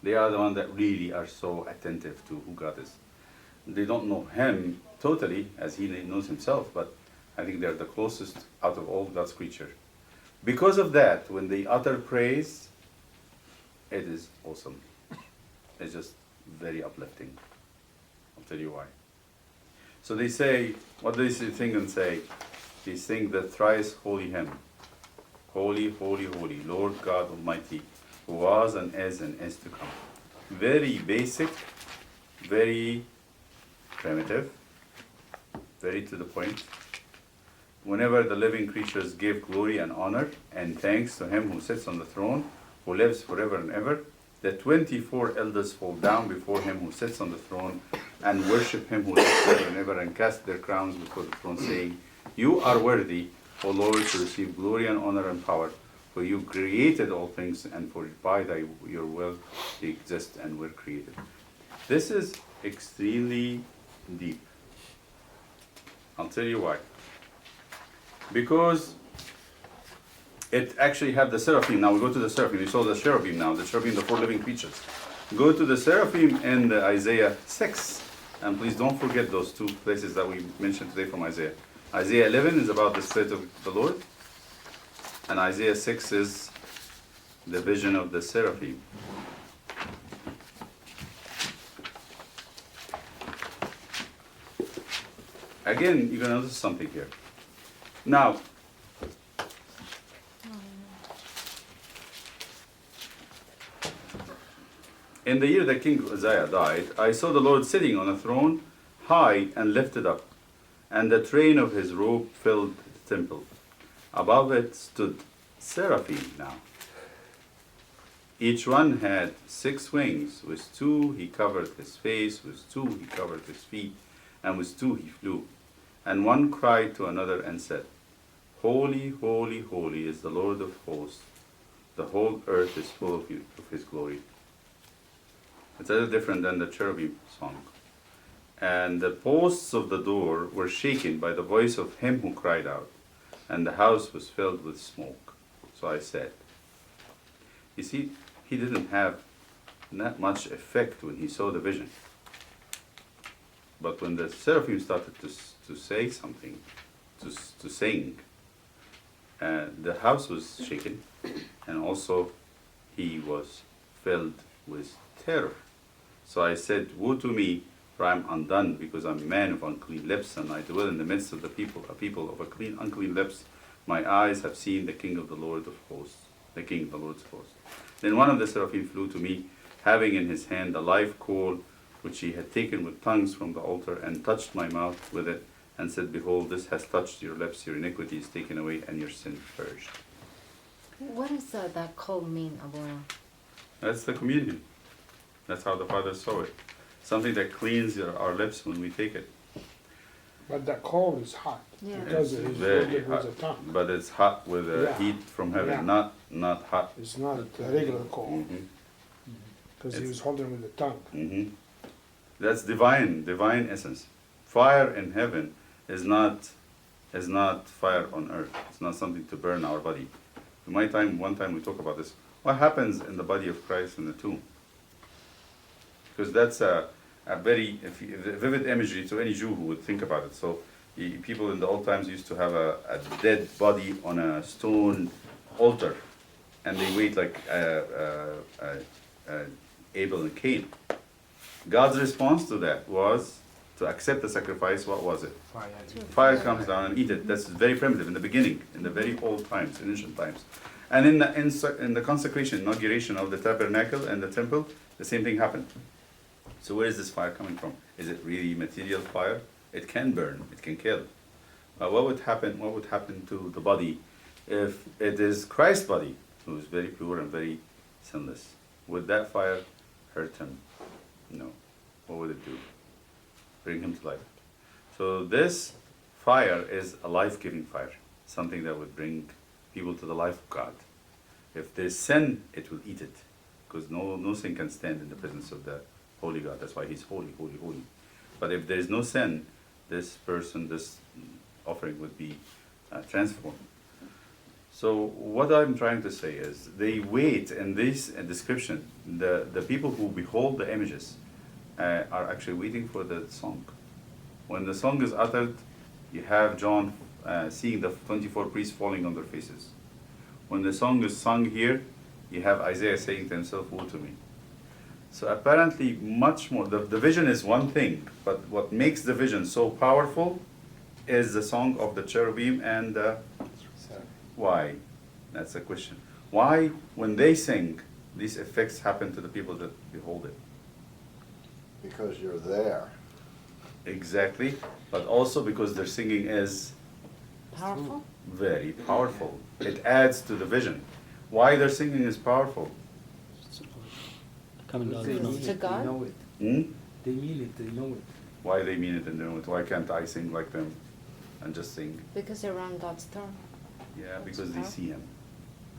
They are the ones that really are so attentive to who God is. They don't know Him totally, as He knows Himself, but I think they're the closest out of all God's creature. Because of that, when they utter praise, it is awesome. It's just very uplifting. I'll tell you why. So they say, what do they sing and say? They sing the thrice holy hymn. Holy, holy, holy, Lord God Almighty, who was and is to come. Very basic, very primitive, very to the point. Whenever the living creatures give glory and honor and thanks to Him who sits on the throne, who lives forever and ever, the 24 elders fall down before Him who sits on the throne and worship Him who lives forever and ever, and cast their crowns before the throne, saying, You are worthy, O Lord, to receive glory and honor and power, for you created all things, and for by your will they exist and were created. This is extremely deep. I'll tell you why. Because it actually had the seraphim. Now we go to the seraphim. You saw the cherubim now. The cherubim, the four living creatures. Go to the seraphim in the Isaiah 6. And please don't forget those two places that we mentioned today from Isaiah. Isaiah 11 is about the Spirit of the Lord. And Isaiah 6 is the vision of the seraphim. Again, you're going to notice something here. Now, in the year that King Uzziah died, I saw the Lord sitting on a throne, high and lifted up, and the train of his robe filled the temple. Above it stood seraphim now. Each one had 6 wings. With 2 he covered his face, with 2 he covered his feet, and with 2 he flew. And one cried to another and said, Holy, holy, holy is the Lord of hosts. The whole earth is full of His glory. It's a little different than the cherubim song. And the posts of the door were shaken by the voice of him who cried out, and the house was filled with smoke. So I said, you see, he didn't have that much effect when he saw the vision. But when the seraphim started to say something, to sing, the house was shaken, and also he was filled with terror. So I said, Woe to me, for I am undone, because I am a man of unclean lips, and I dwell in the midst of the people, a people of unclean lips. My eyes have seen the King of the Lord of hosts, the King of the Lord's hosts. Then one of the seraphim flew to me, having in his hand a live coal, which he had taken with tongues from the altar, and touched my mouth with it, and said, Behold, this has touched your lips, your iniquity is taken away, and your sin purged. What does that coal mean, Abuna? That's the communion. That's how the Father saw it. Something that cleans our lips when we take it. But the coal is hot. Yeah. Because It's it is very loaded with hot, the tongue. but it's hot with Yeah. heat from heaven, Yeah. not hot. It's not a regular coal, Mhm. because he It's- was holding with the tongue. Mm-hmm. That's divine essence. Fire in heaven is not fire on earth. It's not something to burn our body. One time we talk about this. What happens in the body of Christ in the tomb? Because that's a very vivid imagery to any Jew who would think about it. So people in the old times used to have a dead body on a stone altar, and they wait like Abel and Cain. God's response to that was to accept the sacrifice. What was it? Fire comes down and eat it. That's very primitive in the beginning, in the very old times, in ancient times. And in the consecration, inauguration of the tabernacle and the temple, the same thing happened. So where is this fire coming from? Is it really material fire? It can burn, it can kill. What would happen to the body if it is Christ's body, who is very pure and very sinless. Would that fire hurt him? No. What would it do? Bring him to life. So this fire is a life-giving fire, something that would bring people to the life of God. If there's sin, it will eat it, because no sin can stand in the presence of the holy God. That's why he's holy, holy, holy. But if there is no sin, this offering would be transformed. So what I'm trying to say is, they wait in this description. The people who behold the images are actually waiting for the song. When the song is uttered, you have John seeing the 24 priests falling on their faces. When the song is sung here, you have Isaiah saying to himself, "Woe to me." So apparently much more, the vision is one thing, but what makes the vision so powerful is the song of the cherubim and why? That's the question. Why, when they sing, these effects happen to the people that behold it? Because you're there. Exactly, but also because their singing is Powerful? very powerful. It adds to the vision. Why their singing is powerful? Coming down Because from it's to God? They know it. Hmm? They mean it, they know it. Why they mean it and know it? Why can't I sing like them and just sing? Because they're on God's throne. Yeah, because they see Him.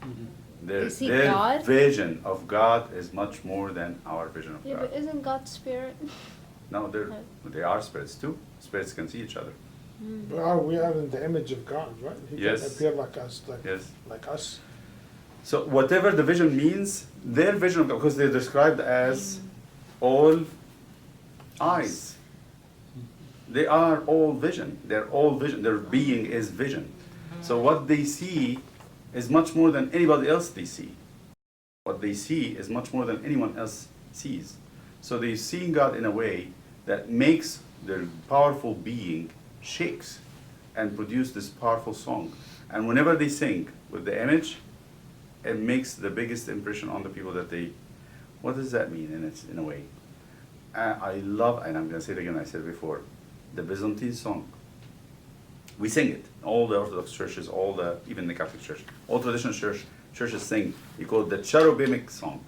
Mhm. Their, They see their God? vision of God is much more than our vision of Yeah, God. but isn't God spirit? No, they are spirits too. Spirits can see each other. Well, we are in the image of God, right? He Yes. can appear like us, Yes. like us. So whatever the vision means, their vision of God, because they're described as all eyes. They are all vision. They're all vision. Their being is vision. So what they see is much more than anybody else they see. What they see is much more than anyone else sees. So they're seeing God in a way that makes their powerful being shakes and produce this powerful song. And whenever they sing with the image, it makes the biggest impression on the people that they, what does that mean in a way? I love, and I'm going to say it again, I said it before, the Byzantine song. We sing it. All the Orthodox churches, even the Catholic Church, all traditional churches sing. We call it the cherubic song.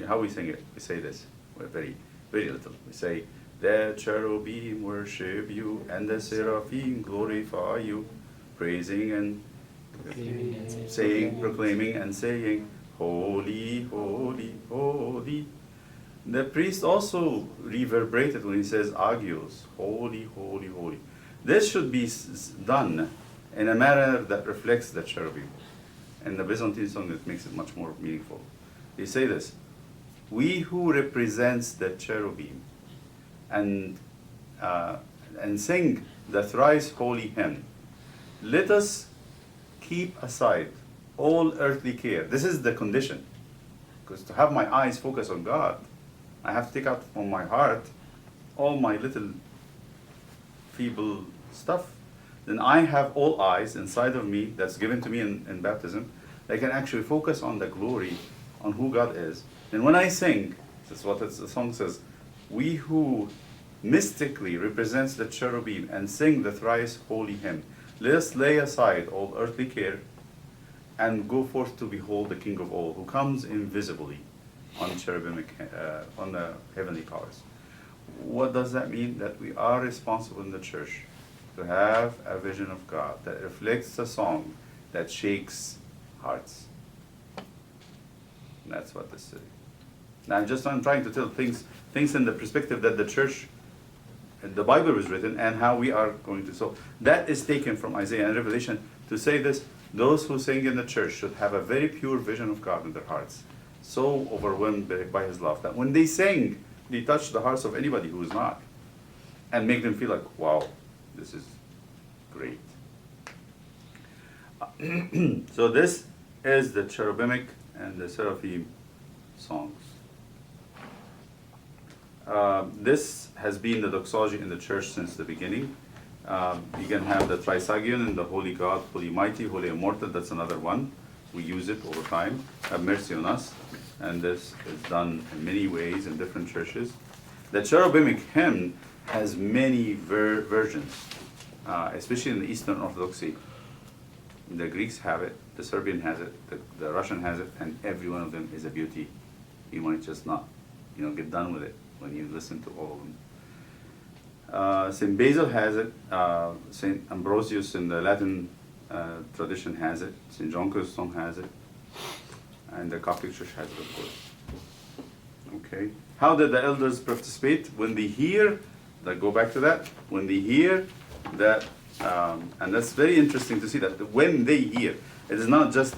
How we sing it? We say this. We're very, very little. We say, "The cherubim worship you, and the seraphim glorify you, praising and proclaiming and saying, Holy, holy, holy." The priest also reverberated when he says Agios, holy, holy, holy. This should be done in a manner that reflects the cherubim. And the Byzantine song, that makes it much more meaningful. They say this: "We who represents the cherubim and sing the thrice holy hymn, let us keep aside all earthly care." This is the condition. Because to have my eyes focus on God, I have to take out from my heart all my little feeble stuff. Then I have all eyes inside of me that's given to me in baptism. I can actually focus on the glory, on who God is. And when I sing, this is what the song says, "We who mystically represents the cherubim and sing the thrice holy hymn, let us lay aside all earthly care and go forth to behold the King of all, who comes invisibly on cherubic, on the heavenly powers." What does that mean? That we are responsible in the church to have a vision of God that reflects a song that shakes hearts. And that's what this is. Now, I'm trying to tell things in the perspective that the church, the Bible was written, and how we are going to. So that is taken from Isaiah and Revelation to say this: those who sing in the church should have a very pure vision of God in their hearts, so overwhelmed by His love that when they sing, they touch the hearts of anybody who is not, and make them feel like, wow, this is great. So this is the cherubic and the seraphim songs. This has been the doxology in the church since the beginning. You can have the Trisagion and the Holy God, Holy Mighty, Holy Immortal. That's another one. We use it over time. Have mercy on us. And this is done in many ways in different churches. The cherubic hymn has many versions, especially in the Eastern Orthodoxy. The Greeks have it, the Serbian has it, the Russian has it, and every one of them is a beauty. You might just not, get done with it when you listen to all of them. St. Basil has it, St. Ambrosius in the Latin tradition has it, St. John Chrysostom has it, and the Coptic Church has it, of course. Okay. How did the elders participate? When they hear, go back to that, when they hear that, and that's very interesting to see that when they hear, it is not just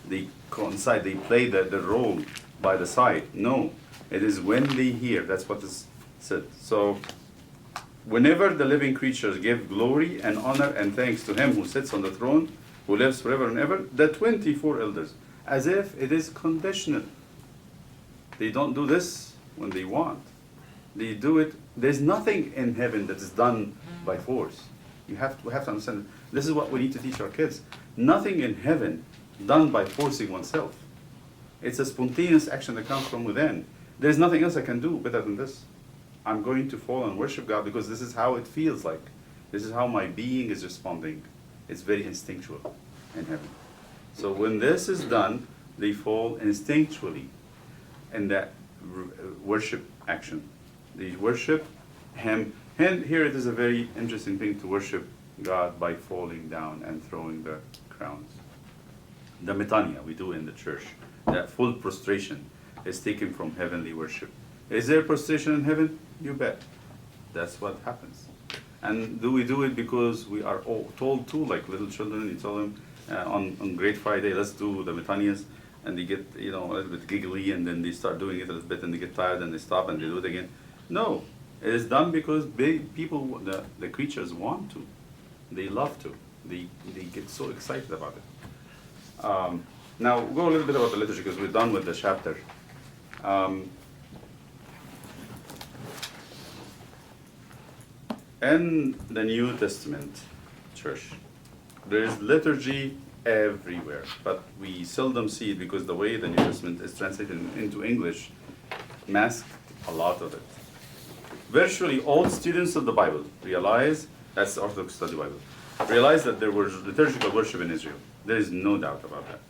they coincide, they play the role by the side. No, it is when they hear, that's what is said. So, whenever the living creatures give glory and honor and thanks to him who sits on the throne, who lives forever and ever, the 24 elders, as if it is conditional. They don't do this when they want. They do it, there's nothing in heaven that is done by force. We have to understand, this is what we need to teach our kids. Nothing in heaven done by forcing oneself. It's a spontaneous action that comes from within. There's nothing else I can do better than this. I'm going to fall and worship God because this is how it feels like. This is how my being is responding. It's very instinctual in heaven. So when this is done, they fall instinctually in that worship action. They worship Him. And here it is a very interesting thing to worship God by falling down and throwing the crowns. The metania we do in the church, that full prostration is taken from heavenly worship. Is there prostration in heaven? You bet. That's what happens. And do we do it because we are all told to, like little children, you tell them on Great Friday, let's do the metanias, and they get a little bit giggly, and then they start doing it a little bit, and they get tired, and they stop, and they do it again. No, it is done because people, the creatures want to. They love to. They get so excited about it. Now, we'll go a little bit about the liturgy because we're done with the chapter. In the New Testament church, there is liturgy everywhere, but we seldom see it because the way the New Testament is translated into English masked a lot of it. Virtually all students of the Bible realize, that's the Orthodox Study Bible, realize that there was liturgical worship in Israel. There is no doubt about that.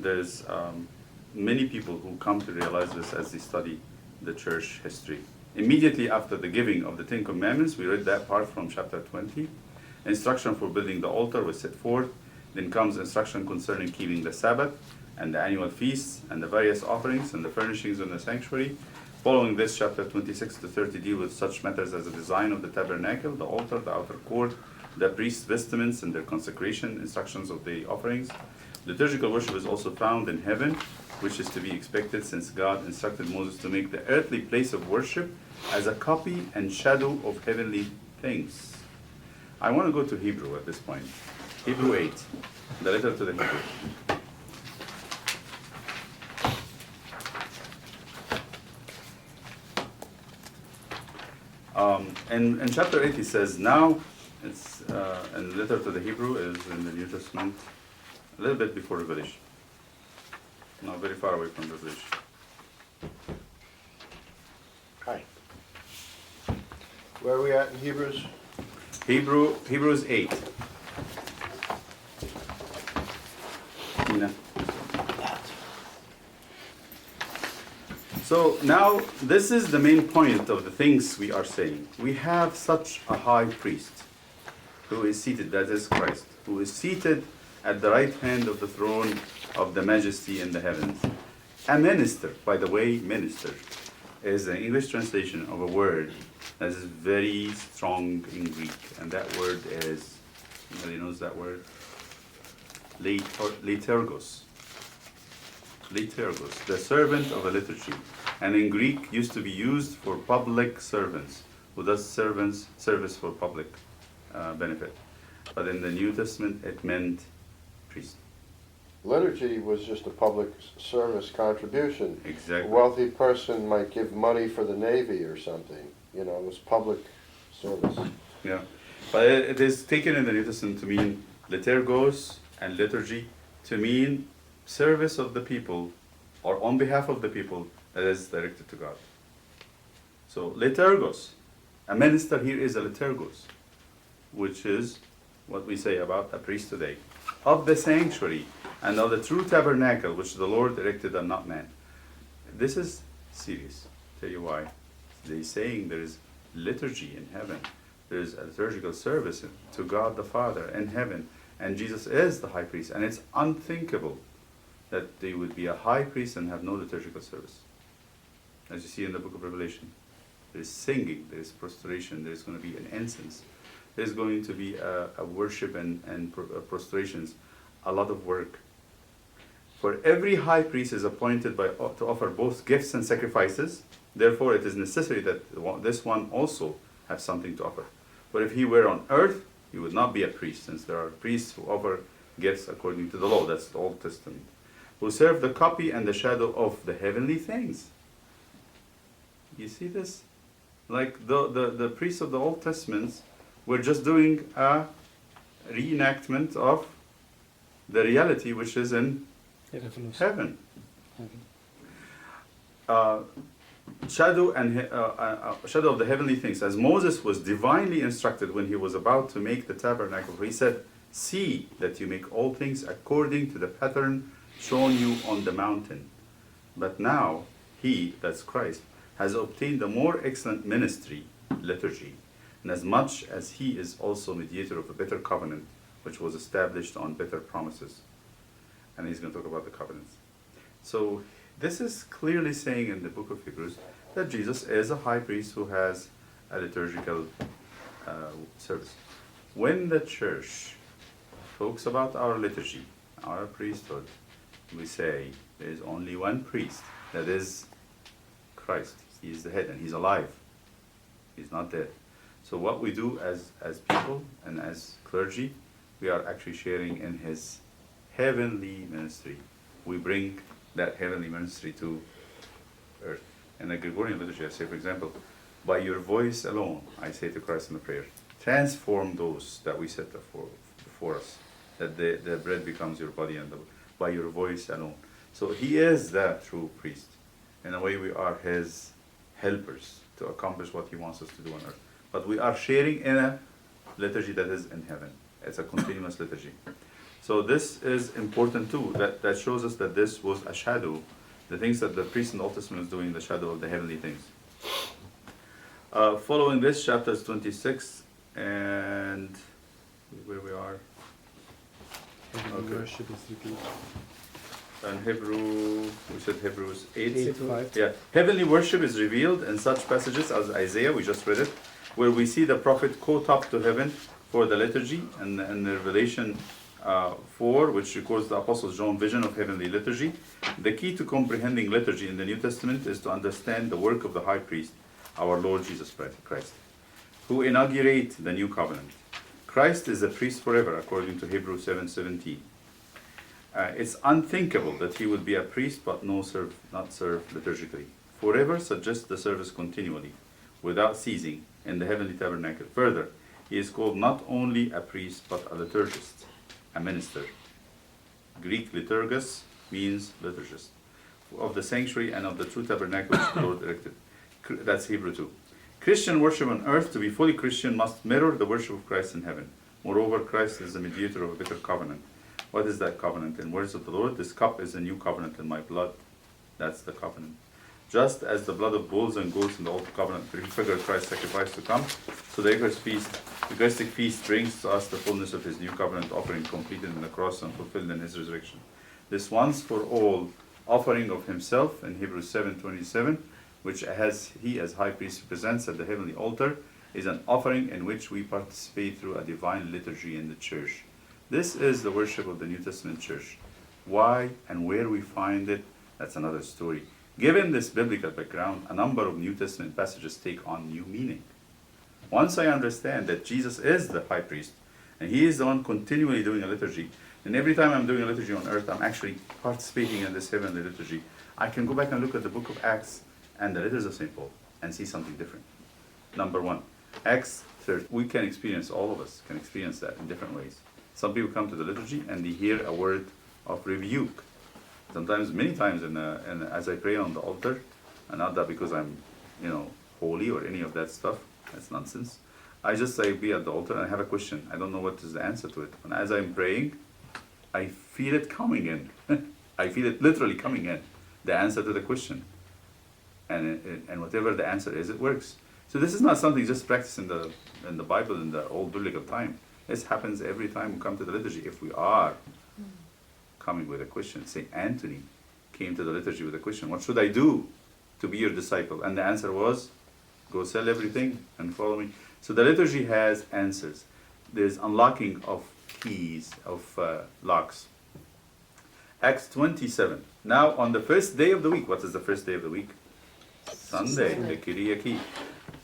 There's many people who come to realize this as they study the church history. Immediately after the giving of the Ten Commandments, we read that part from chapter 20. Instruction for building the altar was set forth. Then comes instruction concerning keeping the Sabbath and the annual feasts and the various offerings and the furnishings in the sanctuary. Following this, chapter 26 to 30 deal with such matters as the design of the tabernacle, the altar, the outer court, the priest's vestments and their consecration, instructions of the offerings. Liturgical worship is also found in heaven, which is to be expected since God instructed Moses to make the earthly place of worship as a copy and shadow of heavenly things. I want to go to Hebrew at this point. Hebrew 8, the letter to the Hebrews. In chapter 8 he says, now, it's and the letter to the Hebrew is in the New Testament, a little bit before Revelation. Not very far away from Revelation. Hi. Where are we at in Hebrews? Hebrews 8. Tina. So now this is the main point of the things we are saying. We have such a high priest who is seated, that is Christ, who is seated at the right hand of the throne of the majesty in the heavens. A minister, by the way, minister is an English translation of a word that is very strong in Greek, and that word is, anybody knows that word? Liturgos. Liturgos, the servant of a liturgy. And in Greek used to be used for public servants, who does service for public benefit. But in the New Testament, it meant priest. Liturgy was just a public service contribution. Exactly. A wealthy person might give money for the Navy or something. It was public service. Yeah, but it is taken in the New Testament to mean liturgos and liturgy to mean service of the people or on behalf of the people that is directed to God. So liturgos, a minister here is a liturgos, which is what we say about a priest today. of the sanctuary and of the true tabernacle which the Lord erected and not man. This is serious. Tell you why. They're saying there is liturgy in heaven. There is a liturgical service to God the Father in heaven. And Jesus is the high priest. And it's unthinkable that there would be a high priest and have no liturgical service. As you see in the book of Revelation, there is singing, there is prostration, there is going to be an incense, there is going to be a worship and prostrations, a lot of work. For every high priest is appointed to offer both gifts and sacrifices. Therefore, it is necessary that this one also have something to offer. But if he were on earth, he would not be a priest, since there are priests who offer gifts according to the law. That's the Old Testament. Who serve the copy and the shadow of the heavenly things. You see this? Like the priests of the Old Testament were just doing a reenactment of the reality which is in heaven. Shadow of the heavenly things. As Moses was divinely instructed when he was about to make the tabernacle, he said, "See that you make all things according to the pattern shown you on the mountain." But now he, that's Christ, has obtained a more excellent ministry, liturgy, and as much as he is also mediator of a better covenant, which was established on better promises. And he's going to talk about the covenants. So this is clearly saying in the book of Hebrews that Jesus is a high priest who has a liturgical service. When the church talks about our liturgy, our priesthood, we say there is only one priest, that is Christ. He is the head and he's alive. He's not dead. So what we do as people and as clergy, we are actually sharing in his heavenly ministry. We bring that heavenly ministry to earth. In the Gregorian liturgy, I say, for example, by your voice alone, I say to Christ in the prayer, transform those that we set before us, that the bread becomes your body and by your voice alone. So he is that true priest. In a way, we are his helpers to accomplish what he wants us to do on earth. But we are sharing in a liturgy that is in heaven. It's a continuous liturgy. So this is important too. That shows us that this was a shadow. The things that the priest in the Old Testament was doing, the shadow of the heavenly things. Following this, chapters 26 and where we are. Heavenly worship is repeated. And Hebrews 8. 8:5. Yeah, heavenly worship is revealed in such passages as Isaiah, we just read it, where we see the prophet caught up to heaven for the liturgy, and the Revelation 4, which records the Apostle John's vision of heavenly liturgy. The key to comprehending liturgy in the New Testament is to understand the work of the high priest, our Lord Jesus Christ, who inaugurates the new covenant. Christ is a priest forever, according to Hebrews 7:17. It's unthinkable that he would be a priest but not serve liturgically. Forever suggests the service continually, without ceasing, in the heavenly tabernacle. Further, he is called not only a priest but a liturgist, a minister. Greek liturgus means liturgist, of the sanctuary and of the true tabernacle which the Lord erected. That's Hebrew 2. Christian worship on earth, to be fully Christian, must mirror the worship of Christ in heaven. Moreover, Christ is the mediator of a better covenant. What is that covenant? In words of the Lord, this cup is a new covenant in my blood. That's the covenant. Just as the blood of bulls and goats in the old covenant prefigured Christ's sacrifice to come, so the Eucharistic feast brings to us the fullness of his new covenant offering, completed in the cross and fulfilled in his resurrection. This once for all offering of himself in Hebrews 7:27, which he as high priest presents at the heavenly altar, is an offering in which we participate through a divine liturgy in the church. This is the worship of the New Testament church. Why and where we find it, that's another story. Given this biblical background, a number of New Testament passages take on new meaning. Once I understand that Jesus is the high priest, and he is the one continually doing a liturgy, and every time I'm doing a liturgy on earth, I'm actually participating in this heavenly liturgy, I can go back and look at the book of Acts and the letters of St. Paul and see something different. Number one, Acts 30. We can experience, all of us can experience that in different ways. Some people come to the liturgy and they hear a word of rebuke. Sometimes, many times, as I pray on the altar, and not that because I'm, holy or any of that stuff. That's nonsense. I just be at the altar and I have a question. I don't know what is the answer to it. And as I'm praying, I feel it coming in. I feel it literally coming in. The answer to the question. And whatever the answer is, it works. So this is not something just practiced in the Bible in the old biblical time. This happens every time we come to the liturgy. If we are coming with a question, Saint Anthony came to the liturgy with a question: what should I do to be your disciple? And the answer was, go sell everything and follow me. So the liturgy has answers. There's unlocking of keys, of locks. Acts 27. Now on the first day of the week, what is the first day of the week? Sunday, the Kyriaki.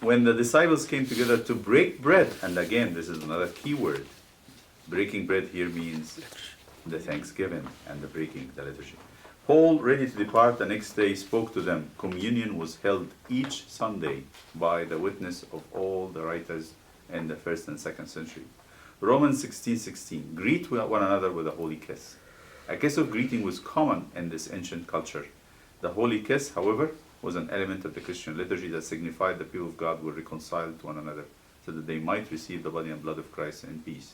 When the disciples came together to break bread, and again, this is another key word. Breaking bread here means the thanksgiving and the breaking, the liturgy. Paul, ready to depart the next day, spoke to them. Communion was held each Sunday by the witness of all the writers in the 1st and 2nd century. Romans 16:16. Greet one another with a holy kiss. A kiss of greeting was common in this ancient culture. The holy kiss, however, was an element of the Christian liturgy that signified the people of God were reconciled to one another so that they might receive the body and blood of Christ in peace.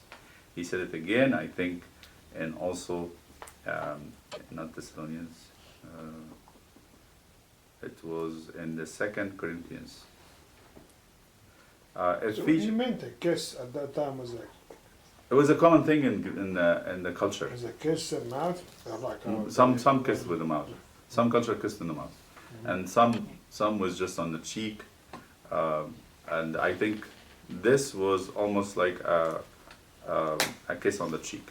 He said it again, I think, and also, not Thessalonians, it was in the 2nd Corinthians. So he Ephesians, meant a kiss at that time was like, it was a common thing in the culture. was a kiss in mouth? Or like, Some kissed with the mouth. Some culture kissed in the mouth. And some was just on the cheek. And I think this was almost like a kiss on the cheek.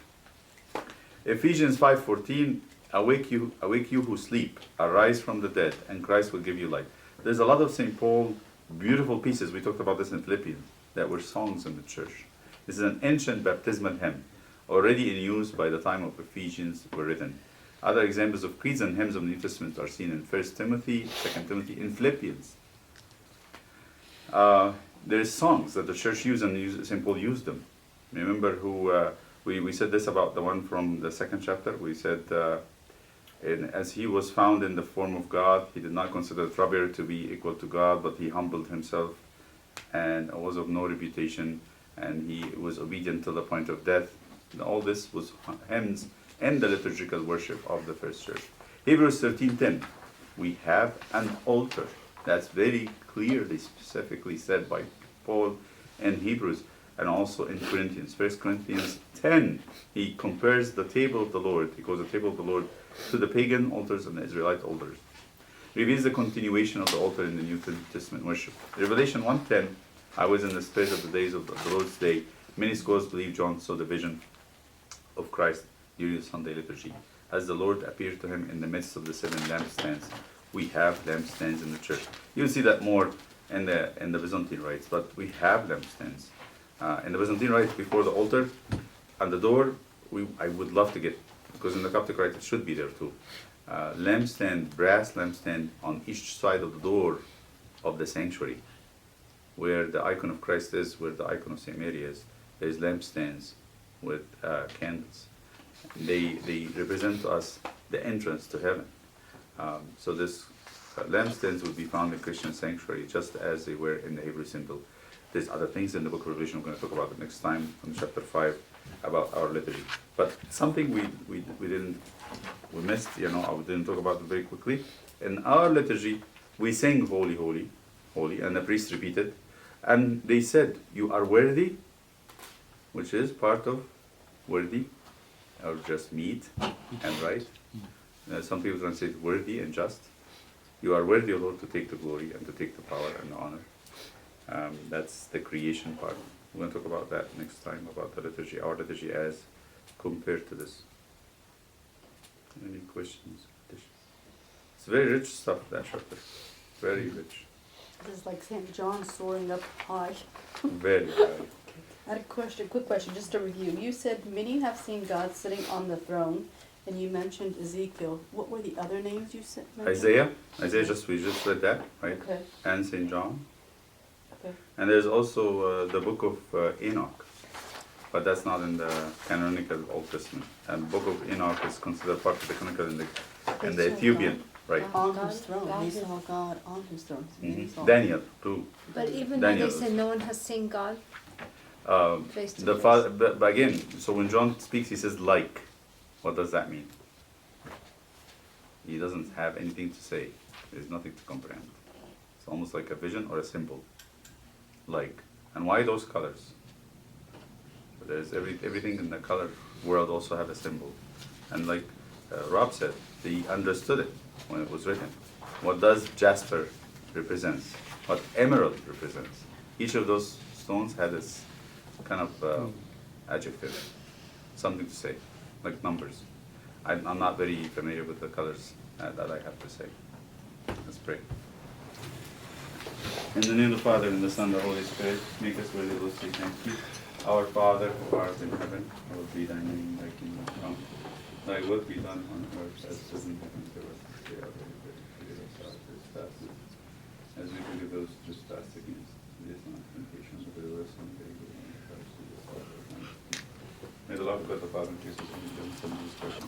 Ephesians 5:14, awake you who sleep, arise from the dead, and Christ will give you light. There's a lot of St. Paul, beautiful pieces, we talked about this in Philippians, that were songs in the church. This is an ancient baptismal hymn, already in use by the time of Ephesians were written. Other examples of creeds and hymns of the New Testament are seen in 1 Timothy, 2 Timothy, in Philippians. There's songs that the church used and St. Paul used them. Remember we said this about the one from the 2nd chapter. We said, as he was found in the form of God, he did not consider it robbery to be equal to God, but he humbled himself and was of no reputation, and he was obedient to the point of death. And all this was hymns and the liturgical worship of the first church. Hebrews 13:10, we have an altar. That's very clearly, specifically said by Paul in Hebrews and also in Corinthians. 1 Corinthians 10, he compares the table of the Lord, he calls the table of the Lord, to the pagan altars and the Israelite altars. Reveals the continuation of the altar in the New Testament worship. Revelation 1:10, I was in the spirit of the days of the Lord's day. Many scholars believe John saw the vision of Christ during the Sunday liturgy, as the Lord appeared to him in the midst of the 7 lampstands. We have lampstands in the church. You'll see that more in the Byzantine rites, but we have lampstands. In the Byzantine rites, before the altar, on the door, I would love to get, because in the Coptic rite it should be there too. Lampstand, brass lampstand on each side of the door of the sanctuary, where the icon of Christ is, where the icon of St. Mary is. There's lampstands with candles. They represent to us the entrance to heaven. So this lampstands would be found in Christian sanctuary just as they were in the Hebrew symbol. There's other things in the book of Revelation, we're going to talk about it next time from chapter 5 about our liturgy. But something we missed, I didn't talk about it very quickly. In our liturgy, we sing holy, holy, holy, and the priest repeated, and they said, you are worthy, which is part of worthy, or just meet and right. Some people translate worthy and just. You are worthy, O Lord, to take the glory and to take the power and the honor. That's the creation part. We're going to talk about that next time, about the liturgy, our liturgy as compared to this. Any questions? It's very rich stuff, that chapter. Very rich. This is like St. John soaring up high. Very high. I had a quick question, just to review. You said many have seen God sitting on the throne, and you mentioned Ezekiel. What were the other names you said? Isaiah, we just read that, right? Okay. And St. John. Okay. And there's also the book of Enoch, but that's not in the canonical Old Testament. And the book of Enoch is considered part of the canonical in the Ethiopian, right? On God- his throne. God They is- saw God on his throne. They saw- Daniel too. But even though Daniel. they say no one has seen God face to The face. Father, but again, so when John speaks, he says like. What does that mean? He doesn't have anything to say. There's nothing to comprehend. It's almost like a vision or a symbol. Like, and why those colors? There's everything in the color world also have a symbol. And like Rob said, he understood it when it was written. What does jasper represent? What emerald represents? Each of those stones had this kind of adjective, something to say, like numbers. I'm not very familiar with the colors that I have to say. Let's pray. In the name of the Father, and the Son, and the Holy Spirit, make us worthy to say thank you. Our Father, who art in heaven, hallowed be thy name, thy kingdom come. Thy will be done on earth as it is in heaven. Give us this day our daily bread. Forgive us our trespasses, as we forgive those who trespass against us. Lead us not into temptation, but deliver us from evil. May the love of God the Father and Jesus and the Son of Jesus Christ